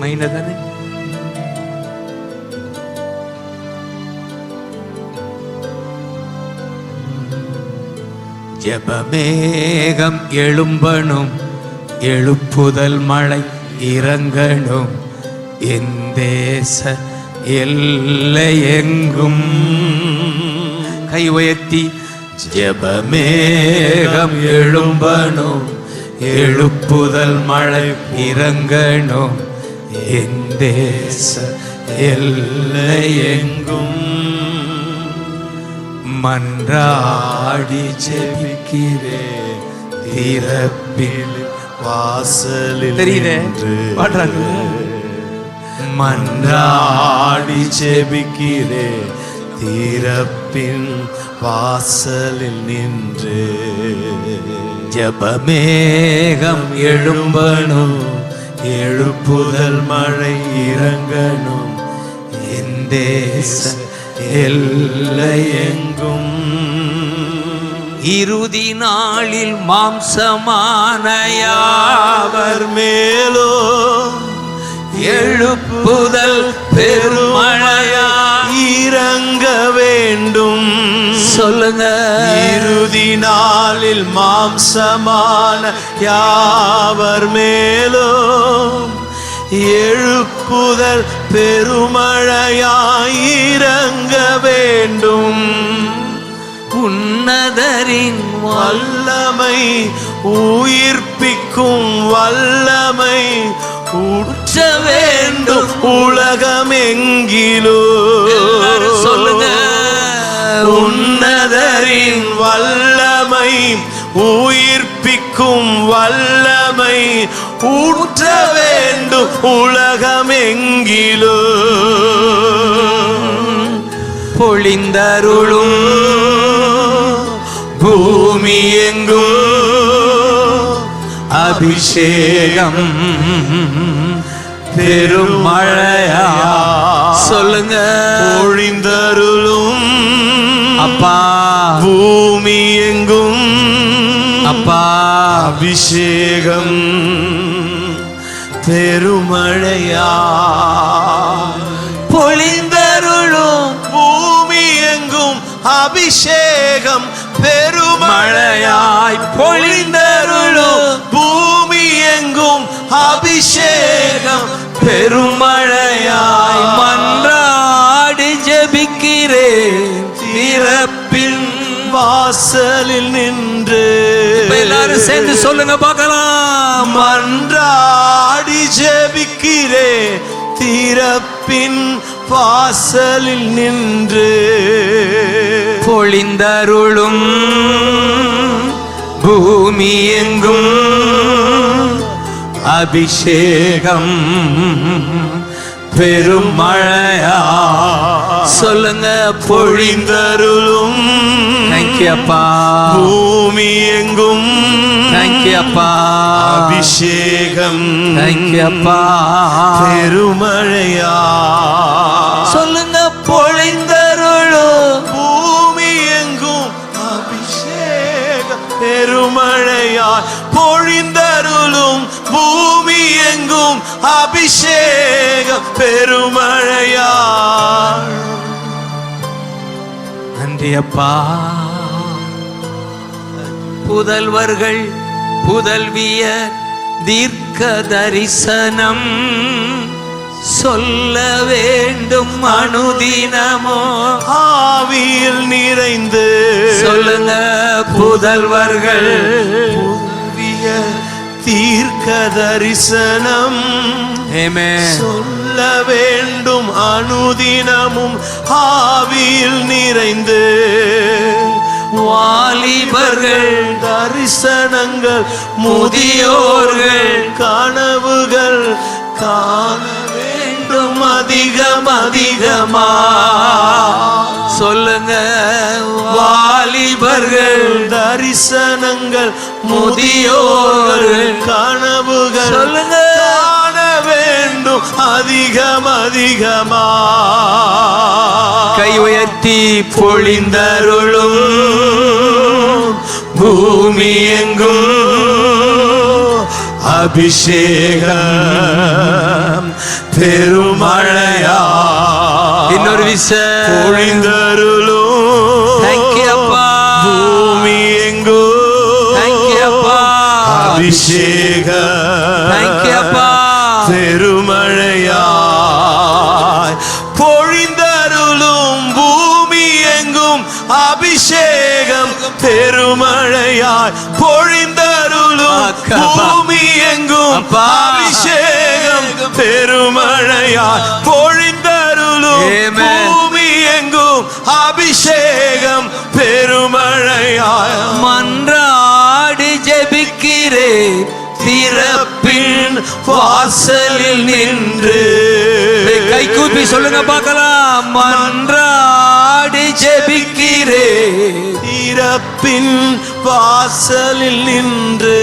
மைனதானே ஜெபமேகம் எழும்பணும், எழுப்புதல் மழை இறங்கணும், என் தேச எல்லை எங்கும். கை உயர்த்தி ஜெபமேகம் எழும்பணும், எழுப்புதல் மழை இறங்கணும், என் தேச எல்லை எங்கும். மன்றாடி ஜெபிக்கிறேன், திறப்பில் வாசலில் நின்று. மன்றாடி ஜெபிக்கிறேன், திறப்பின் வாசலில் நின்று. ஜெபமேகம் எழும்பணும், எழுப்புதல் மழை இறங்கணும், என் தேச எல்லை எங்கும். இறுதி நாளில் மாம்சமான யாவர் மேலோ எழுப்புதல் பெருமழையா இறங்க வேண்டும். சொல்லுங்க. இறுதி நாளில் மாம்சமான யாவர் மேலும் எழுப்புதல் பெருமழையாயிரங்க வேண்டும். உன்னதரின் வல்லமை உயிர்ப்பிக்கும் வல்லமை ஊற்ற வேண்டும் உலகமெங்கிலும். சொல்லுங்க. உன்னதரின் வல்லமை உயிர்ப்பிக்கும் வல்லமை ஊற்ற வேண்டும் உலகமெங்கிலும். பொழிந்தருளும் பூமி எங்கும் அபிஷேகம் பெருமழையா. சொல்லுங்க. பொழிந்தருளும் அப்பா பூமி எங்கும் அப்பா அபிஷேகம் பெருமழையா. பொழிந்தருளும் பூமி எங்கும் அபிஷேகம் பெருமழையாய். பொழிந்தருளும் பூமி எங்கும் அபிஷேகம் பெருமழையாய். மன்றாடி ஜெபிக்கிறேன் திறப்பின் வாசலில் நின்று. எல்லாரும் சேர்ந்து சொல்லுங்க பார்க்கலாம். மன்றாடி ஜெபிக்கிறேன் திறப்பின் வாசலில் நின்று. பொழிந்தருளும் பூமி எங்கும் அபிஷேகம் பெருமழையா. சொல்லுங்க. பொழிந்தருளும் தேங்க்யூ அப்பா. பூமி எங்கும் தேங்க்யூ அப்பா. அபிஷேகம் தேங்க்யூ அப்பா. பெருமழையா. சொல்லுங்க. பொழிந்தருளும் பூமி எங்கும் அபிஷேகம் பெருமழையாய். பொழிந்தருளும் பூமி எங்கும் அபிஷேகம் பெருமழையாய். நன்றி அப்பா. புதல்வர்கள் புதல்வியர் தீர்க்க தரிசனம் சொல்ல வேண்டும் அனுதினமோ. ஆவியில் நிறைந்து சொல்லுங்க. புதல்வர்கள் புதல்வியர் தீர்க்க தரிசனம் ஆமென் சொல்ல வேண்டும் அனுதினமும் ஆவியில் நிறைந்து. வாலிபர்கள் தரிசனங்கள் முதியோர்கள் கனவுகள் காண வேண்டும் அதிகம் அதிகமா. சொல்லுங்க. வாலிபர்கள் தரிசனங்கள் முதியோர்கள் கனவுகள் சொல்லுங்க. காண வேண்டும் அதிகம் அதிகமா. கை உயர்த்தி பொழிந்தருளும் பூமி எங்கும் அபிஷேகம் பெருமழையா. இன்னொரு விஷயம். பொழிந்தருளும் தேங்க்யூ அப்பா. பூமி எங்கும் தேங்க்யூ அப்பா. அபிஷேகம் தேங்க்யூ அப்பா. பெருமழையாய். பொழிந்தருளும் பூமி எங்கும் அபிஷேகம் பெருமழையாய். பொழிந்தருளும் பூமி எங்கும் அபிஷேகம் பெருமழையாய். பொழிந்தருளும் பூமி எங்கும் அபிஷேகம் பெருமழையாய். மன்றாடி ஜெபிக்கிறேன் திறப்பின் வாசலில் நின்று. கை கூப்பி சொல்லுங்க பார்க்கலாம். மன்றாடி ஜெபிக்கிறேன் திறப்பின் வாசலில் நின்று.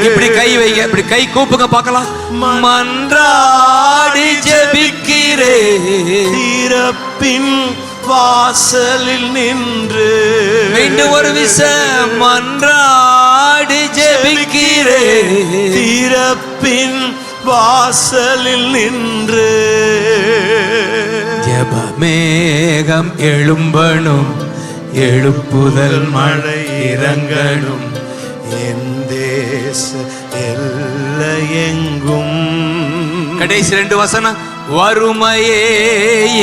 இப்படி கை வைங்க. இப்படி கை கூப்புங்க பார்க்கலாம். மன்றாடி ஜெபிக்கிறேன் திறப்பின் வாசலில் நின்று. மீண்டும் ஒரு விஷயம். மன்றாடி ஜெபிக்கிறேன் திறப்பின் வாசலில் நின்று. ஜெபமேகம் எழும்பணும் எழுப்புதல் மழை இறங்கணும் என் தேச எல்லையெங்கும். கடைசி 2 வசனம். வறுமையே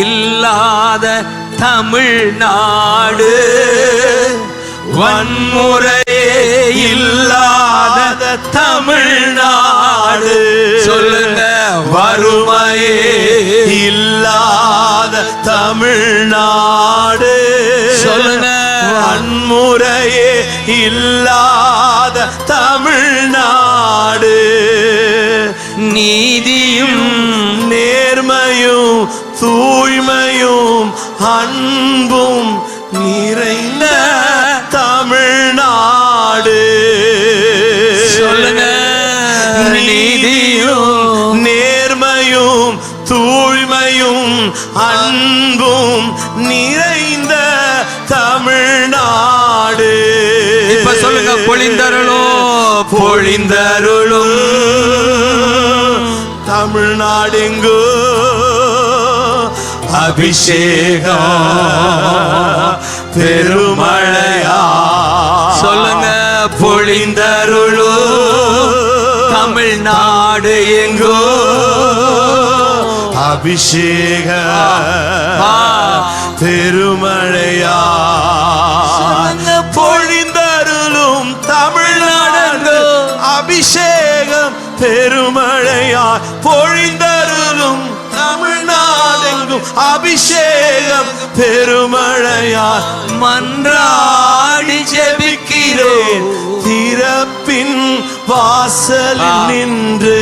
இல்லாத தமிழ்நாடு, வன்முறையே இல்லாத தமிழ்நாடு. சொல்லுங்க. வறுமையே இல்லாத தமிழ்நாடு. சொல்லுங்க. வன்முறையே இல்லாத தமிழ்நாடு. நீதியும் நேர்மையும் தூய்மையும் அன்பும் நிறைந்த தமிழ்நாடு. சொல்லுங்க. நீதியும் நேர்மையும் தூய்மையும் அன்பும் நிறைந்த தமிழ்நாடு. இப்ப சொல்லுங்க. பொழிந்தருளும் பொழிந்தருளும் தமிழ்நாடெங்கோ அபிஷேகம் பெருமழையா. சொல்லுங்க. பொழிந்தருளும் தமிழ்நாடு எங்கோ அபிஷேக பெருமழையா. பொழிந்தருளும் தமிழ்நாடு அபிஷேகம் பெருமழையாய். பொழிந்தருளும் தமிழ்நாடெங்கும் அபிஷேகம் பெருமழையாய். மன்றாடி ஜெபிக்கிறேன் திறப்பின் வாசலில் நின்று.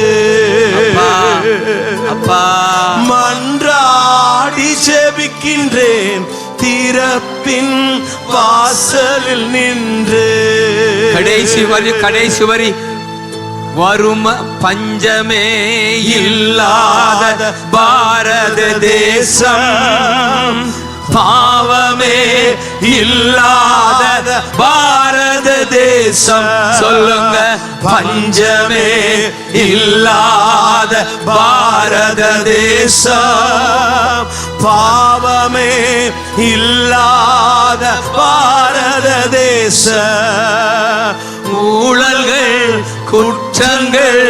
அப்பா மன்றாடி ஜெபிக்கின்றேன் திறப்பின் வாசலில் நின்று. கடைசி வரி. வறும பஞ்சமே இல்லாத பாரத தேசம், பாவமே இல்லாத பாரத தேசம். சொல்லுங்க. பஞ்சமே இல்லாத பாரத தேசம், பாவமே இல்லாத பாரத தேசம். ஊழல்கள் குற்றங்கள்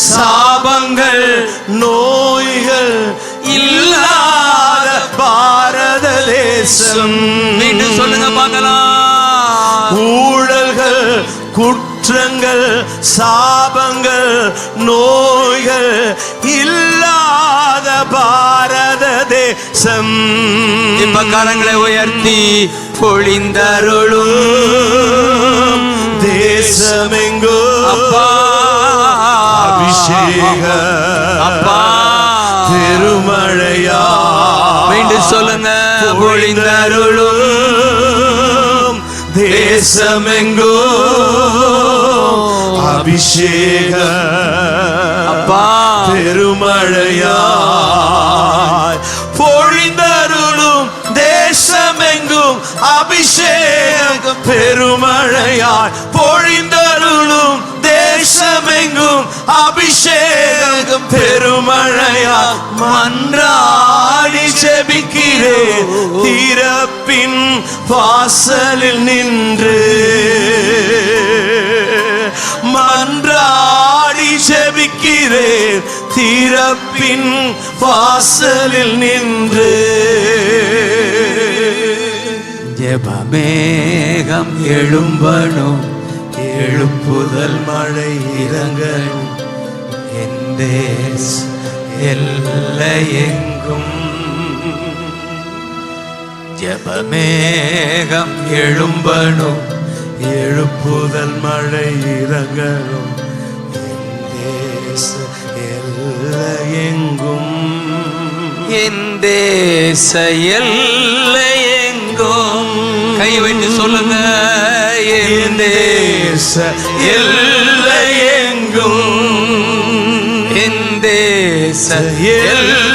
சாபங்கள் நோய்கள் இல்லாத பாரத தேசம். மீண்டும் சொல்லுங்க பார்க்கலாம். ஊழல்கள் குற்றங்கள் சாபங்கள் நோய்கள் இல்லாத பாரத தேசம். இப்ப கரங்களை உயர்த்தி பொழிந்தருளும் தேசமெங்கோ அப்பா அபிஷேக அப்பா பெருமழையா. மீண்டும் சொல்லுங்க. பொழிந்தருளும் தேசமெங்கோ அபிஷேக அப்பா பெருமழையாய். பொழிந்தருளும் தேசமெங்கும் அபிஷேகம் பெருமழையாய். பொழிந்தருளும் தேசமெங்கும் அபிஷேகம் பெருமழையாய். மன்றாடி ஜெபிக்கிறேன் திறப்பின் வாசலில் நின்று. மன்றாடி ஜெபிக்கிறேன் திறப்பின் வாசலில் நின்று. ஜெபமேகம் எழும்பணும், எழுப்புதல் மழை இறங்கணும், என் தேச எல்லையெங்கும். ஜெபமேகம் எழும்பணும், எழுப்புதல் மழை இறங்கணும், என் தேச எல்லையெங்கும். என் தேச எல்லையெங்கும். கை வைத்து சொல்லுங்க. என் தேச எல்லையெங்கும். என் தேச எல்லை